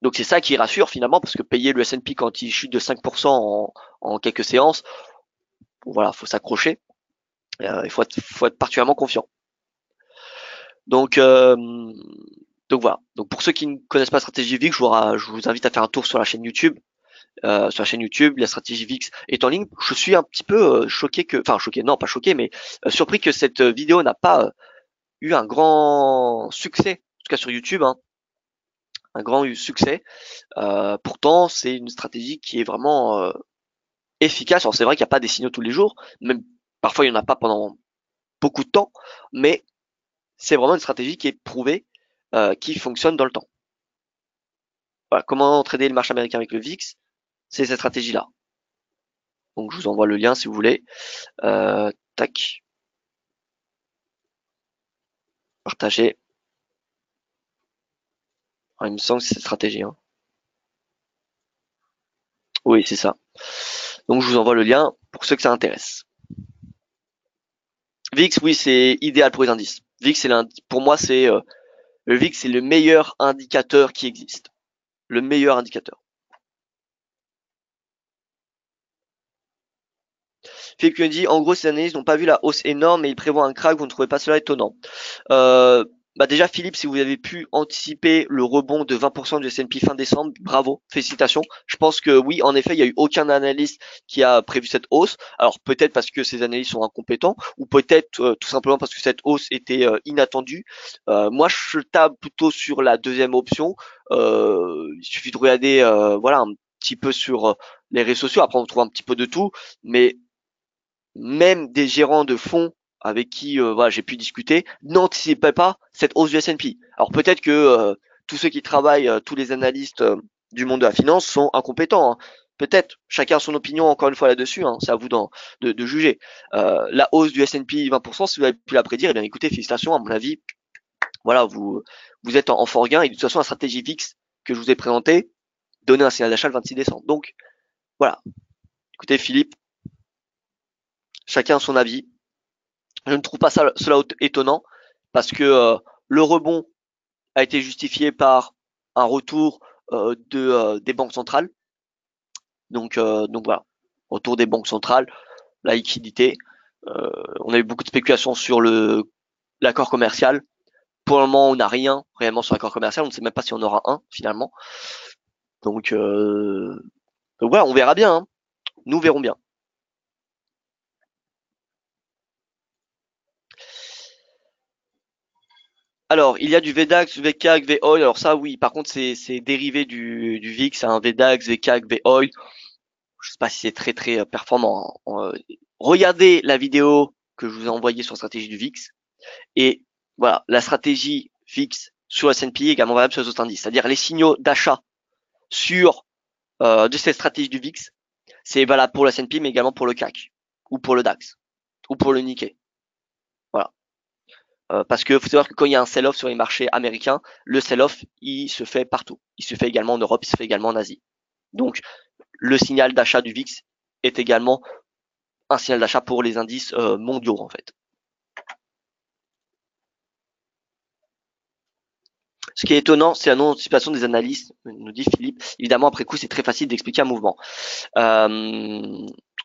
Donc c'est ça qui rassure finalement, parce que payer le S&P quand il chute de 5% en quelques séances, bon, voilà, faut s'accrocher. Il faut être particulièrement confiant. Donc, voilà. Donc pour ceux qui ne connaissent pas Stratégie VIX, je vous invite à faire un tour sur la chaîne YouTube. Sur la chaîne YouTube, la Stratégie VIX est en ligne. Je suis un petit peu choqué, non pas choqué, mais surpris que cette vidéo n'a pas eu un grand succès, en tout cas sur YouTube, hein, un grand succès. Pourtant, c'est une stratégie qui est vraiment efficace. Alors c'est vrai qu'il n'y a pas des signaux tous les jours, même parfois il n'y en a pas pendant beaucoup de temps, mais c'est vraiment une stratégie qui est prouvée, qui fonctionne dans le temps. Voilà, comment trader le marché américain avec le VIX, c'est cette stratégie-là. Donc je vous envoie le lien si vous voulez. Tac. Partager. Ah, il me semble que c'est cette stratégie, hein. Oui, c'est ça. Donc je vous envoie le lien pour ceux que ça intéresse. VIX, oui, c'est idéal pour les indices. VIX, pour moi, le VIX, c'est le meilleur indicateur qui existe. Le meilleur indicateur. Philippe qui me dit, en gros, ces analystes n'ont pas vu la hausse énorme et ils prévoient un crack, vous ne trouvez pas cela étonnant? Bah déjà, Philippe, si vous avez pu anticiper le rebond de 20% du S&P fin décembre, bravo, félicitations. Je pense que oui, en effet, il n'y a eu aucun analyste qui a prévu cette hausse. Alors peut-être parce que ces analystes sont incompétents, ou peut-être tout simplement parce que cette hausse était inattendue. Moi, je table plutôt sur la deuxième option. Il suffit de regarder, voilà, un petit peu sur les réseaux sociaux. Après, on trouve un petit peu de tout, mais même des gérants de fonds avec qui voilà, j'ai pu discuter n'anticipaient pas cette hausse du S&P. Alors peut-être que tous ceux qui travaillent, tous les analystes du monde de la finance sont incompétents, hein. Peut-être, chacun a son opinion encore une fois là-dessus, hein, c'est à vous de juger. La hausse du S&P 20%, si vous avez pu la prédire, eh bien écoutez, félicitations, à mon avis, voilà, vous êtes en fort gain, et de toute façon la stratégie fixe que je vous ai présentée donnait un signal d'achat le 26 décembre. Donc voilà, écoutez Philippe, chacun a son avis. Je ne trouve pas cela étonnant parce que le rebond a été justifié par un retour des banques centrales. Donc voilà, retour des banques centrales, la liquidité. On a eu beaucoup de spéculations sur l'accord commercial. Pour le moment, on n'a rien réellement sur l'accord commercial. On ne sait même pas si on aura un finalement. Donc voilà, on verra bien, hein. Nous verrons bien. Alors, il y a du VDAX, VCAC, VOIL. Alors ça, oui. Par contre, c'est dérivé du VIX, un VDAX, VCAC, VOIL. Je sais pas si c'est très très performant, hein. Regardez la vidéo que je vous ai envoyée sur la stratégie du VIX. Et voilà, la stratégie VIX sur le S&P est également valable sur les autres indices. C'est-à-dire les signaux d'achat sur de cette stratégie du VIX, c'est valable pour le S&P, mais également pour le CAC, ou pour le DAX, ou pour le Nikkei. Voilà. Parce que faut savoir que quand il y a un sell-off sur les marchés américains, le sell-off, il se fait partout. Il se fait également en Europe, il se fait également en Asie. Donc, le signal d'achat du VIX est également un signal d'achat pour les indices mondiaux, en fait. Ce qui est étonnant, c'est la non-anticipation des analystes, nous dit Philippe. Évidemment, après coup, c'est très facile d'expliquer un mouvement.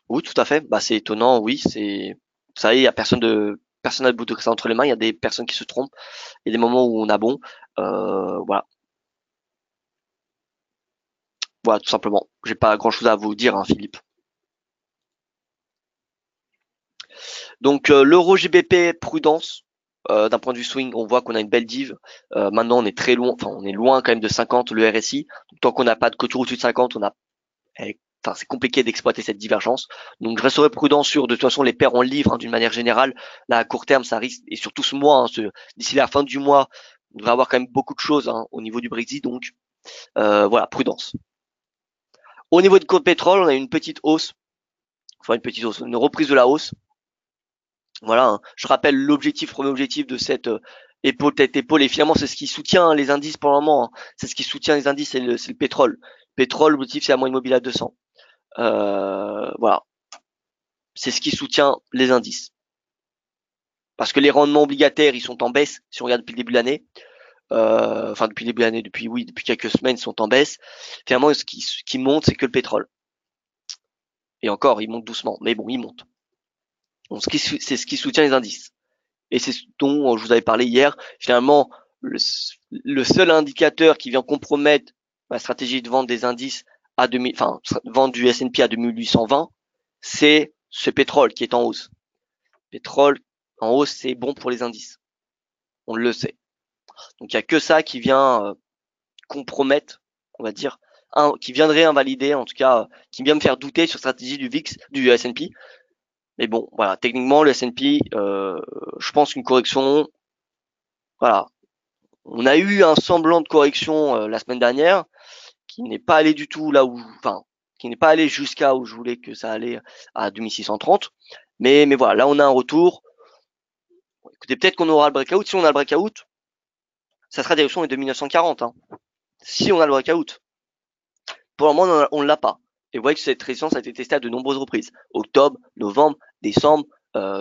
Oui, tout à fait. Bah, c'est étonnant, oui. Ça y est, il y a personne à bout de ça entre les mains. Il y a des personnes qui se trompent. Il y a des moments où on a bon. Voilà. Voilà, tout simplement. J'ai pas grand chose à vous dire, hein, Philippe. Donc, l'euro GBP, prudence. D'un point de vue swing, on voit qu'on a une belle div. Maintenant, on est très loin, enfin, on est loin quand même de 50, le RSI. Donc, tant qu'on n'a pas de clôture au-dessus de 50, c'est compliqué d'exploiter cette divergence. Donc, je resterai prudent sur, de toute façon, les paires en livre, hein, d'une manière générale. Là, à court terme, ça risque, et surtout ce mois, hein, d'ici la fin du mois, on devrait avoir quand même beaucoup de choses, hein, au niveau du Brexit. Donc, voilà, prudence. Au niveau du cours de pétrole, on a une petite hausse enfin une petite hausse, une reprise de la hausse. Voilà, hein. Je rappelle l'objectif, premier objectif de cette épaule tête épaule, et finalement c'est ce qui soutient les indices pour le moment, hein. C'est ce qui soutient les indices, c'est le pétrole. Pétrole, l'objectif c'est la moyenne mobile à 200. Voilà, c'est ce qui soutient les indices. Parce que les rendements obligataires, ils sont en baisse, si on regarde depuis le début de l'année. Enfin depuis le début de l'année, depuis quelques semaines, ils sont en baisse. Finalement, ce qui monte, c'est que le pétrole. Et encore, il monte doucement, mais bon, il monte. Donc c'est ce qui soutient les indices. Et c'est ce dont je vous avais parlé hier. Finalement, le seul indicateur qui vient compromettre la stratégie de vente des indices à 2000, enfin, vente du S&P à 2820, c'est ce pétrole qui est en hausse. Pétrole en hausse, c'est bon pour les indices. On le sait. Donc il y a que ça qui vient compromettre, on va dire, qui viendrait invalider, en tout cas, qui vient me faire douter sur la stratégie du VIX, du S&P. Mais bon, voilà, techniquement, le S&P, je pense qu'une correction, voilà, on a eu un semblant de correction la semaine dernière, qui n'est pas allé du tout là où, enfin, qui n'est pas allé jusqu'à où je voulais que ça allait à 2630. Mais voilà, là on a un retour. Bon, écoutez, peut-être qu'on aura le breakout. Si on a le breakout, ça sera direction les 2940. Hein. Si on a le breakout. Pour le moment, on ne l'a pas. Et vous voyez que cette résistance a été testée à de nombreuses reprises. Octobre, novembre, décembre,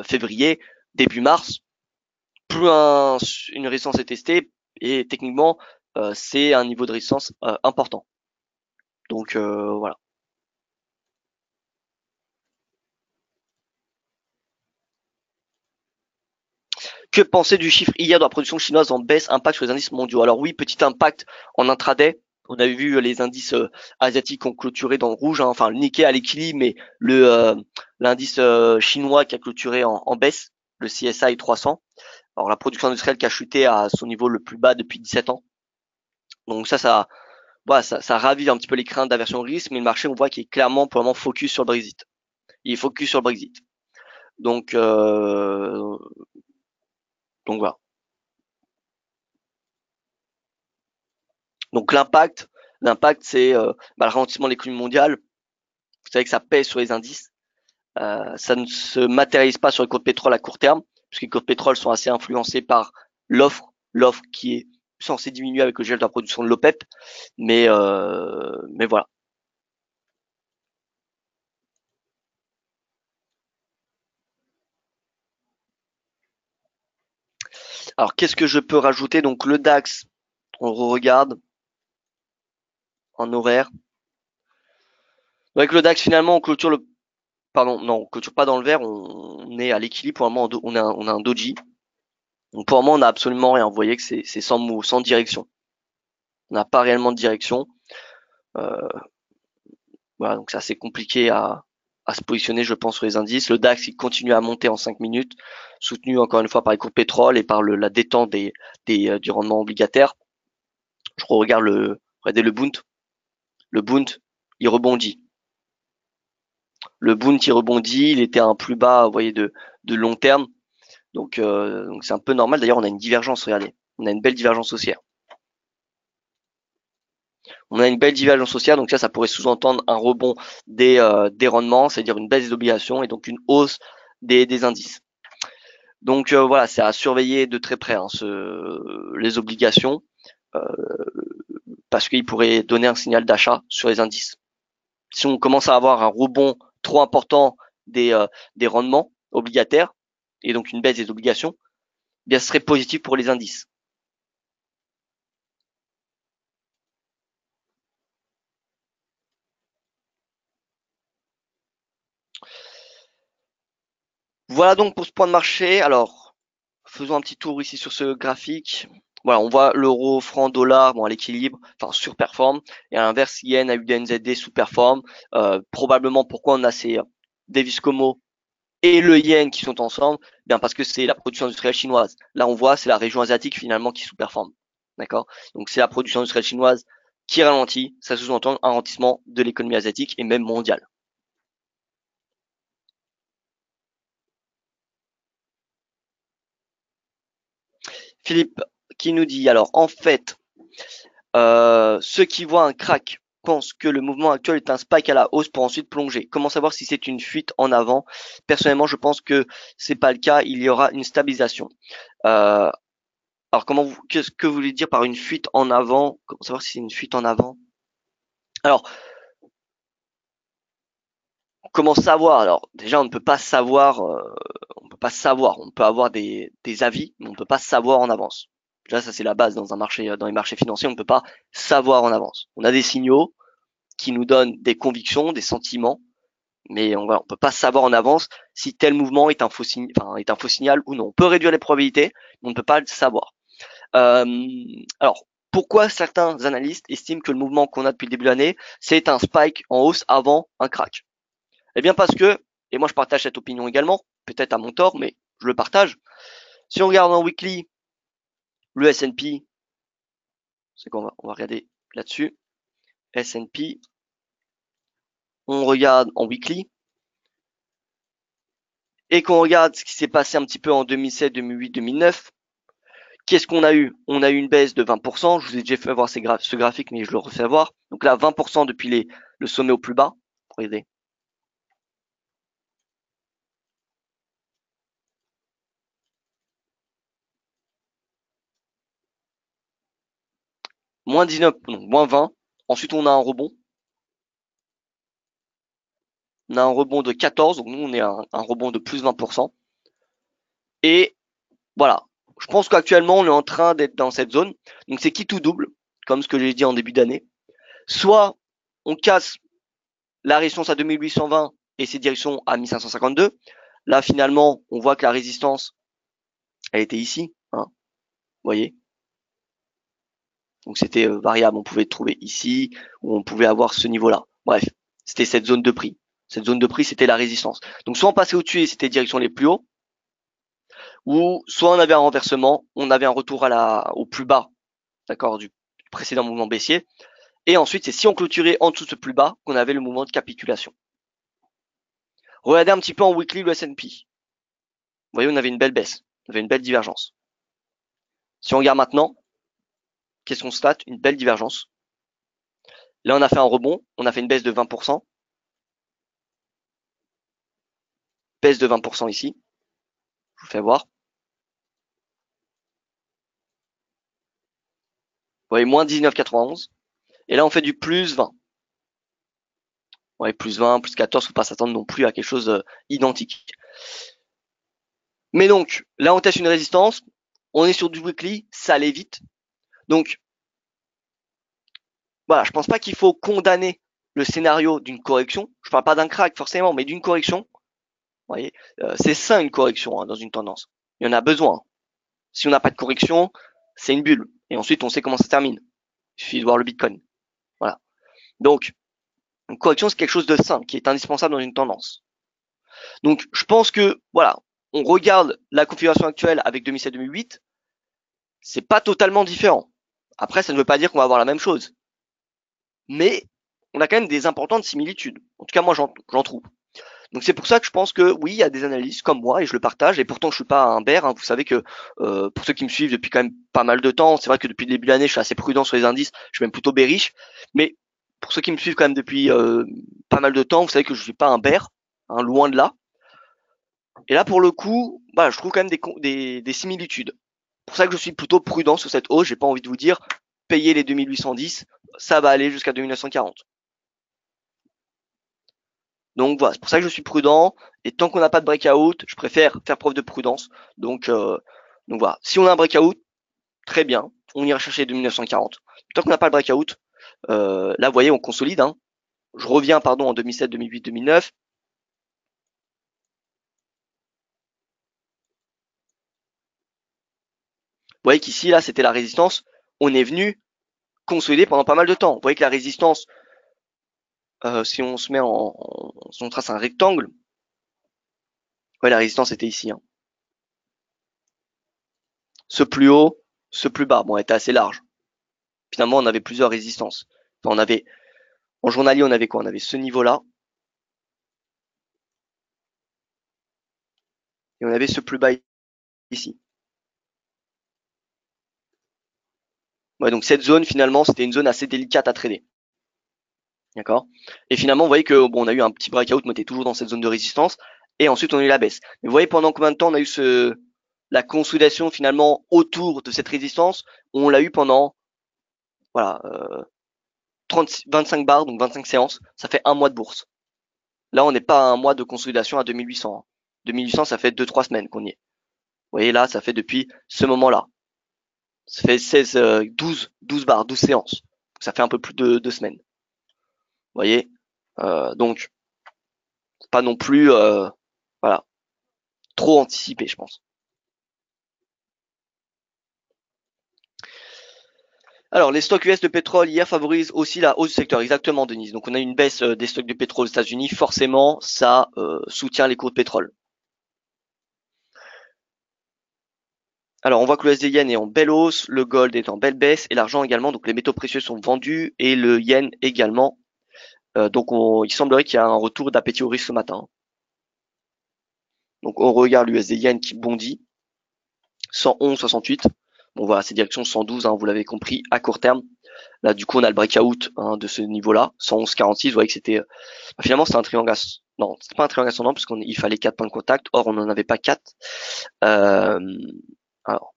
février, début mars. Plus une résistance est testée, et techniquement, c'est un niveau de résistance important. Donc voilà. Que penser du chiffre hier de la production chinoise en baisse, impact sur les indices mondiaux? Alors oui, petit impact en intraday. On avait vu les indices asiatiques ont clôturé dans le rouge, hein. Enfin le Nikkei à l'équilibre, mais l'indice chinois qui a clôturé en baisse, le CSI 300. Alors la production industrielle qui a chuté à son niveau le plus bas depuis 17 ans. Donc voilà, ça ravive un petit peu les craintes d'aversion au risque, mais le marché, on voit qu'il est clairement pour le moment focus sur le Brexit. Il est focus sur le Brexit. Donc voilà. Donc l'impact, c'est le ralentissement de l'économie mondiale. Vous savez que ça pèse sur les indices. Ça ne se matérialise pas sur les cours de pétrole à court terme, puisque les cours de pétrole sont assez influencés par l'offre qui est censée diminuer avec le gel de la production de l'OPEP. Mais voilà. Alors qu'est-ce que je peux rajouter? Donc le DAX, on regarde en horaire. Avec le DAX, finalement, on clôture le. Pardon, non, on clôture pas dans le vert, on est à l'équilibre. Pour le moment, on a un doji. Donc pour le moment, on n'a absolument rien. Vous voyez que c'est sans direction. On n'a pas réellement de direction. Voilà, donc c'est assez compliqué à se positionner, je pense, sur les indices. Le DAX, il continue à monter en 5 minutes, soutenu encore une fois par les cours de pétrole et par la détente du rendement obligataire. Je regarde regardez le Bund. Le Bund, il rebondit. Le Bund, il rebondit. Il était à un plus bas, vous voyez, de long terme. Donc c'est un peu normal. D'ailleurs, on a une divergence, regardez. On a une belle divergence haussière. On a une belle divergence haussière, donc ça pourrait sous-entendre un rebond des rendements, c'est-à-dire une baisse des obligations et donc une hausse des indices. Donc voilà, c'est à surveiller de très près, hein, les obligations, euh, parce qu'il pourrait donner un signal d'achat sur les indices. Si on commence à avoir un rebond trop important des rendements obligataires et donc une baisse des obligations, eh bien ce serait positif pour les indices. Voilà donc pour ce point de marché. Alors, faisons un petit tour ici sur ce graphique. Voilà, on voit l'euro, franc, dollar, bon, à l'équilibre, enfin surperforme. Et à l'inverse, yen, AUD, sous-performe. Probablement pourquoi on a ces Davis Como et le yen qui sont ensemble, bien parce que c'est la production industrielle chinoise. Là, on voit, c'est la région asiatique finalement qui sous-performe. D'accord? Donc c'est la production industrielle chinoise qui ralentit. Ça sous-entend un ralentissement de l'économie asiatique et même mondiale. Philippe qui nous dit alors en fait ceux qui voient un crack pense que le mouvement actuel est un spike à la hausse pour ensuite plonger. Comment savoir si c'est une fuite en avant? Personnellement, je pense que c'est pas le cas. Il y aura une stabilisation. Euh, alors, qu'est-ce que vous voulez dire par une fuite en avant? Comment savoir si c'est une fuite en avant? Alors, comment savoir? Alors, déjà, on ne peut pas savoir. On peut pas savoir. On peut avoir des avis, mais on ne peut pas savoir en avance. Déjà, ça c'est la base dans un marché, dans les marchés financiers. On ne peut pas savoir en avance. On a des signaux qui nous donnent des convictions, des sentiments, mais on peut pas savoir en avance si tel mouvement est un faux signal ou non. On peut réduire les probabilités, mais on ne peut pas le savoir. Euh, alors, pourquoi certains analystes estiment que le mouvement qu'on a depuis le début de l'année, c'est un spike en hausse avant un crack? Eh bien parce que, et moi je partage cette opinion également, peut-être à mon tort, mais je le partage. Si on regarde en weekly, le S&P, c'est qu'on va regarder là-dessus, S&P, on regarde en weekly, et qu'on regarde ce qui s'est passé un petit peu en 2007, 2008, 2009, qu'est-ce qu'on a eu? On a eu une baisse de 20%. Je vous ai déjà fait voir ce graphique, mais je le refais voir. Donc là, 20% depuis le sommet au plus bas. Regardez. Moins 19, non, moins 20. Ensuite, on a un rebond. On a un rebond de 14. Donc nous, on est un rebond de plus 20%. Et voilà. Je pense qu'actuellement, on est en train d'être dans cette zone. Donc c'est qui tout double, comme ce que j'ai dit en début d'année. Soit on casse la résistance à 2820 et ses directions à 1552. Là, finalement, on voit que la résistance, elle était ici. Hein, vous voyez. Donc c'était variable. On pouvait trouver ici ou on pouvait avoir ce niveau-là. Bref, c'était cette zone de prix. Cette zone de prix, c'était la résistance. Donc soit on passait au-dessus et c'était direction les plus hauts, ou soit on avait un renversement, on avait un retour au plus bas, d'accord, du précédent mouvement baissier. Et ensuite, c'est si on clôturait en dessous de ce plus bas qu'on avait le mouvement de capitulation. Regardez un petit peu en weekly le S&P. Vous voyez, on avait une belle baisse, on avait une belle divergence. Si on regarde maintenant, qu'est-ce qu'on constate? Une belle divergence. Là, on a fait un rebond, on a fait une baisse de 20%. Baisse de 20% ici. Je vous fais voir. Vous voyez, moins 19,91. Et là, on fait du plus 20. Ouais, plus 20, plus 14, faut pas s'attendre non plus à quelque chose identique. Mais donc, là, on teste une résistance. On est sur du weekly, ça allait vite. Donc, voilà, je pense pas qu'il faut condamner le scénario d'une correction. Je parle pas d'un crack forcément, mais d'une correction. Vous voyez, c'est ça une correction hein, dans une tendance. Il y en a besoin. Si on n'a pas de correction, c'est une bulle. Et ensuite, on sait comment ça se termine. Il suffit de voir le Bitcoin. Voilà. Donc, une correction, c'est quelque chose de sain, qui est indispensable dans une tendance. Donc, je pense que, voilà, on regarde la configuration actuelle avec 2007-2008, c'est pas totalement différent. Après, ça ne veut pas dire qu'on va avoir la même chose. Mais, on a quand même des importantes similitudes. En tout cas, moi, j'en trouve. Donc c'est pour ça que je pense que oui, il y a des analystes comme moi et je le partage. Et pourtant, je suis pas un bear. Hein. Vous savez que pour ceux qui me suivent depuis quand même pas mal de temps, c'est vrai que depuis le début de l'année, je suis assez prudent sur les indices. Je suis même plutôt bearish. Mais pour ceux qui me suivent quand même depuis pas mal de temps, vous savez que je suis pas un bear, hein, loin de là. Et là, pour le coup, bah, je trouve quand même des similitudes. C'est pour ça que je suis plutôt prudent sur cette hausse. J'ai pas envie de vous dire payer les 2810, ça va aller jusqu'à 2940. Donc voilà, c'est pour ça que je suis prudent. Et tant qu'on n'a pas de breakout, je préfère faire preuve de prudence. Donc voilà, si on a un breakout, très bien, on ira chercher 2940. Tant qu'on n'a pas le breakout, là vous voyez, on consolide. Hein. Je reviens pardon en 2007, 2008, 2009. Vous voyez qu'ici là c'était la résistance. On est venu consolider pendant pas mal de temps. Vous voyez que la résistance, si on se met si on trace un rectangle, ouais, la résistance était ici. Hein. Ce plus haut, ce plus bas, bon, elle était assez large. Finalement, on avait plusieurs résistances. Enfin, en journalier, on avait quoi? On avait ce niveau-là. Et on avait ce plus bas ici. Ouais, donc cette zone, finalement, c'était une zone assez délicate à trader. D'accord? Et finalement, vous voyez que bon, on a eu un petit breakout, mais on était toujours dans cette zone de résistance. Et ensuite, on a eu la baisse. Mais vous voyez pendant combien de temps on a eu la consolidation finalement autour de cette résistance? On l'a eu pendant, voilà, 25 bars, donc 25 séances. Ça fait un mois de bourse. Là, on n'est pas à un mois de consolidation à 2800. 2800, ça fait 2-3 semaines qu'on y est. Vous voyez là, ça fait depuis ce moment-là. Ça fait 16, 12 bars, 12 séances. Ça fait un peu plus de 2 semaines. Vous voyez, donc pas non plus, voilà, trop anticipé, je pense. Alors, les stocks US de pétrole hier favorisent aussi la hausse du secteur, exactement, Denise. Donc, on a une baisse des stocks de pétrole aux États-Unis. Forcément, ça soutient les cours de pétrole. Alors, on voit que le USD-Yen est en belle hausse, le gold est en belle baisse et l'argent également. Donc, les métaux précieux sont vendus et le yen également. Donc, il semblerait qu'il y a un retour d'appétit au risque ce matin. Donc, on regarde l'USD-Yen qui bondit. 111,68. Bon, voilà, c'est direction 112, hein, vous l'avez compris, à court terme. Là, du coup, on a le breakout de ce niveau-là, 111,46. Vous voyez que c'était finalement c'était un triangle. Non, c'était pas un triangle ascendant parce qu'il fallait 4 points de contact. Or, on n'en avait pas 4. Alors,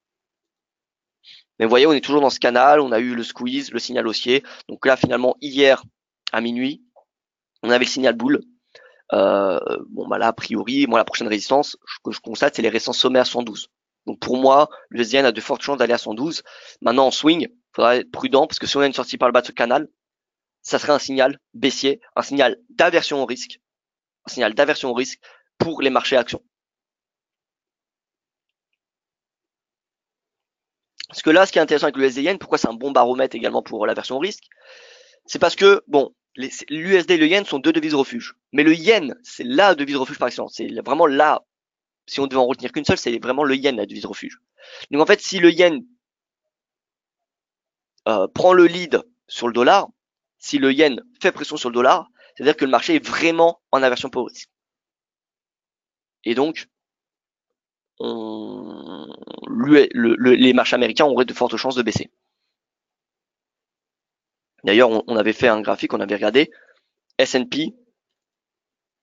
mais vous voyez, on est toujours dans ce canal. On a eu le squeeze, le signal haussier. Donc là, finalement, hier à minuit, on avait le signal boule. Bon, bah là, a priori, moi, la prochaine résistance que je constate, c'est les récents sommets à 112. Donc pour moi, le SDN a de fortes chances d'aller à 112. Maintenant, en swing, il faudra être prudent parce que si on a une sortie par le bas de ce canal, ça serait un signal baissier, un signal d'aversion au risque, un signal d'aversion au risque pour les marchés actions. Parce que là, ce qui est intéressant avec le USD-Yen, pourquoi c'est un bon baromètre également pour l'aversion au risque, c'est parce que, bon, l'USD et le Yen sont deux devises refuge. Mais le Yen, c'est la devise refuge par excellence. C'est vraiment là, si on devait en retenir qu'une seule, c'est vraiment le Yen, la devise refuge. Donc en fait, si le Yen prend le lead sur le dollar, si le yen fait pression sur le dollar, c'est-à-dire que le marché est vraiment en aversion pour le risque. Et donc, les marchés américains auraient de fortes chances de baisser. D'ailleurs, on avait fait un graphique, on avait regardé S&P.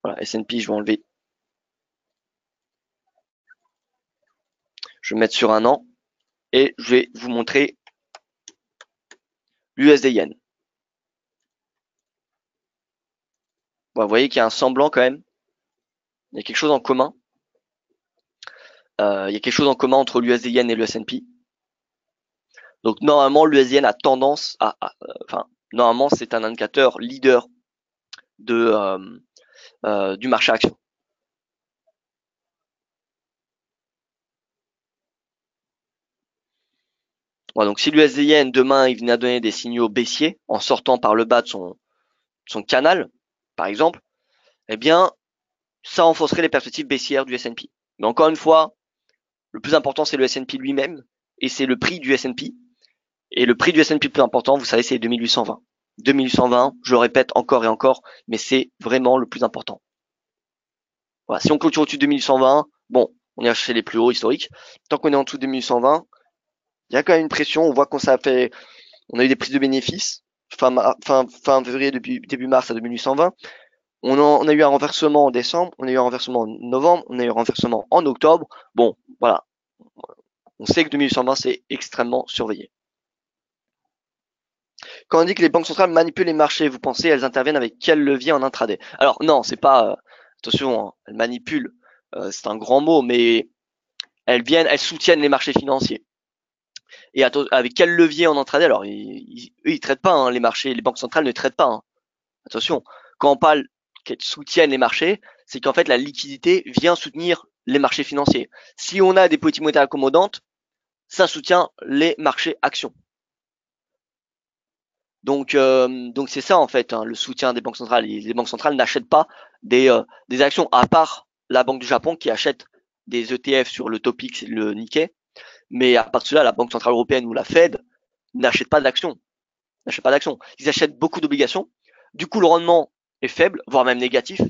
Voilà, S&P, je vais enlever. Je vais mettre sur un an et je vais vous montrer l'USD yen. Voilà, vous voyez qu'il y a un semblant quand même. Il y a quelque chose en commun. Il y a quelque chose en commun entre l'USD yen et le S&P. Donc normalement, l'USD yen a tendance enfin, normalement, c'est un indicateur leader du marché action. Voilà, donc si l'USD Yen demain il venait à donner des signaux baissiers en sortant par le bas de son canal, par exemple, eh bien ça renforcerait les perspectives baissières du S&P. Mais encore une fois, le plus important c'est le S&P lui-même et c'est le prix du S&P. Et le prix du S&P le plus important, vous savez, c'est 2820. 2820, je le répète encore et encore, mais c'est vraiment le plus important. Voilà, si on clôture au-dessus de 2820, bon, on est chez les plus hauts historiques. Tant qu'on est en dessous de 2820, il y a quand même une pression. On voit qu'on ça fait, on a eu des prises de bénéfices fin février début mars à 2820. On a eu un renversement en décembre, on a eu un renversement en novembre, on a eu un renversement en octobre. Bon, voilà. On sait que 2820 c'est extrêmement surveillé. Quand on dit que les banques centrales manipulent les marchés, vous pensez elles interviennent avec quel levier en intraday? Alors non, c'est pas attention, hein, elles manipulent, c'est un grand mot, mais elles soutiennent les marchés financiers. Et avec quel levier en intraday? Alors eux ils traitent pas hein, les marchés, les banques centrales ne traitent pas. Hein. Attention, quand on parle qu'elles soutiennent les marchés, c'est qu'en fait la liquidité vient soutenir les marchés financiers. Si on a des politiques monétaires accommodantes, ça soutient les marchés actions. Donc c'est ça en fait hein, le soutien des banques centrales. Les banques centrales n'achètent pas des actions, à part la Banque du Japon qui achète des ETF sur le Topix et le Nikkei. Mais à part de cela, la Banque centrale européenne ou la Fed n'achètent pas d'actions. Ils achètent beaucoup d'obligations. Du coup, le rendement est faible, voire même négatif.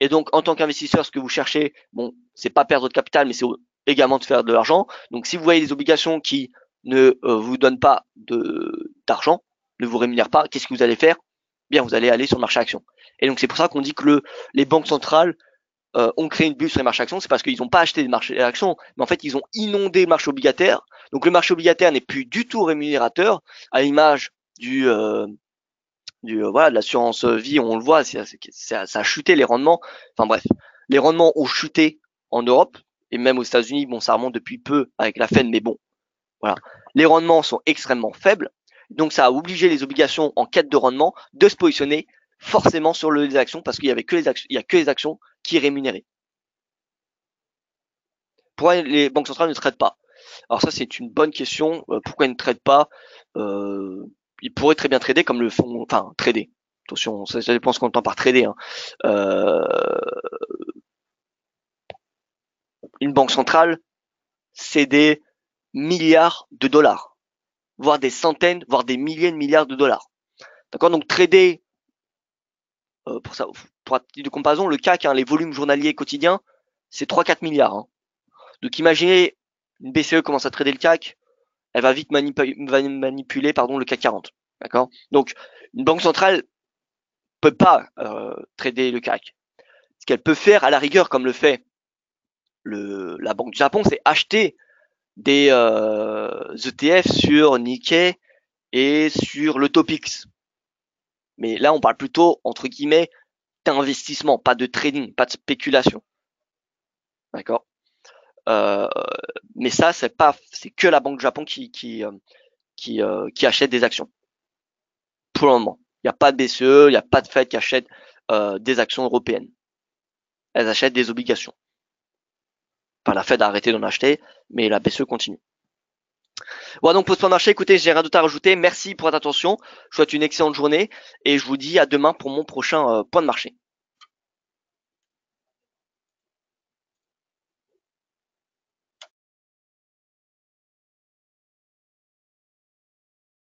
Et donc, en tant qu'investisseur, ce que vous cherchez, bon, c'est pas perdre de capital, mais c'est également de faire de l'argent. Donc, si vous voyez des obligations qui ne vous donnent pas d'argent, ne vous rémunèrent pas, qu'est-ce que vous allez faire? bien vous allez aller sur le marché action. Et donc c'est pour ça qu'on dit que les banques centrales ont créé une bulle sur les marchés actions, c'est parce qu'ils n'ont pas acheté des marchés actions, mais en fait ils ont inondé le marché obligataire. Donc le marché obligataire n'est plus du tout rémunérateur, à l'image voilà, de l'assurance vie, on le voit, ça a chuté les rendements. Enfin bref, les rendements ont chuté en Europe et même aux États-Unis. Bon, ça remonte depuis peu avec la Fed, mais bon, voilà. Les rendements sont extrêmement faibles, donc ça a obligé les obligations en quête de rendement de se positionner forcément sur les actions parce qu'il y avait que les actions, il y a que les actions qui rémunéraient. Pourquoi les banques centrales ne traitent pas? Alors ça, c'est une bonne question. Pourquoi ils ne traitent pas? Ils pourraient très bien trader comme le font, enfin trader. Attention, ça dépend ce qu'on entend par trader, hein. Euh, une banque centrale, c'est des milliards de dollars, voire des centaines, voire des milliers de milliards de dollars. D'accord? Donc trader, pour ça, pour titre de comparaison, le CAC, hein, les volumes journaliers quotidiens, c'est 3-4 milliards. Hein. Donc imaginez une BCE commence à trader le CAC, elle va vite manipuler pardon, le CAC 40. D'accord? Donc une banque centrale peut pas trader le CAC. Ce qu'elle peut faire à la rigueur, comme le fait la Banque du Japon, c'est acheter des ETF sur Nikkei et sur le Topix. Mais là, on parle plutôt, entre guillemets, d'investissement, pas de trading, pas de spéculation. D'accord. euh, Mais ça, c'est que la Banque du Japon qui achète des actions. Pour le moment. Il n'y a pas de BCE, il n'y a pas de Fed qui achète des actions européennes. Elles achètent des obligations. Enfin, la Fed a arrêté d'en acheter, mais la BCE continue. Voilà donc pour ce marché, écoutez, j'ai rien d'autre à rajouter. Merci pour votre attention. Je vous souhaite une excellente journée et je vous dis à demain pour mon prochain point de marché.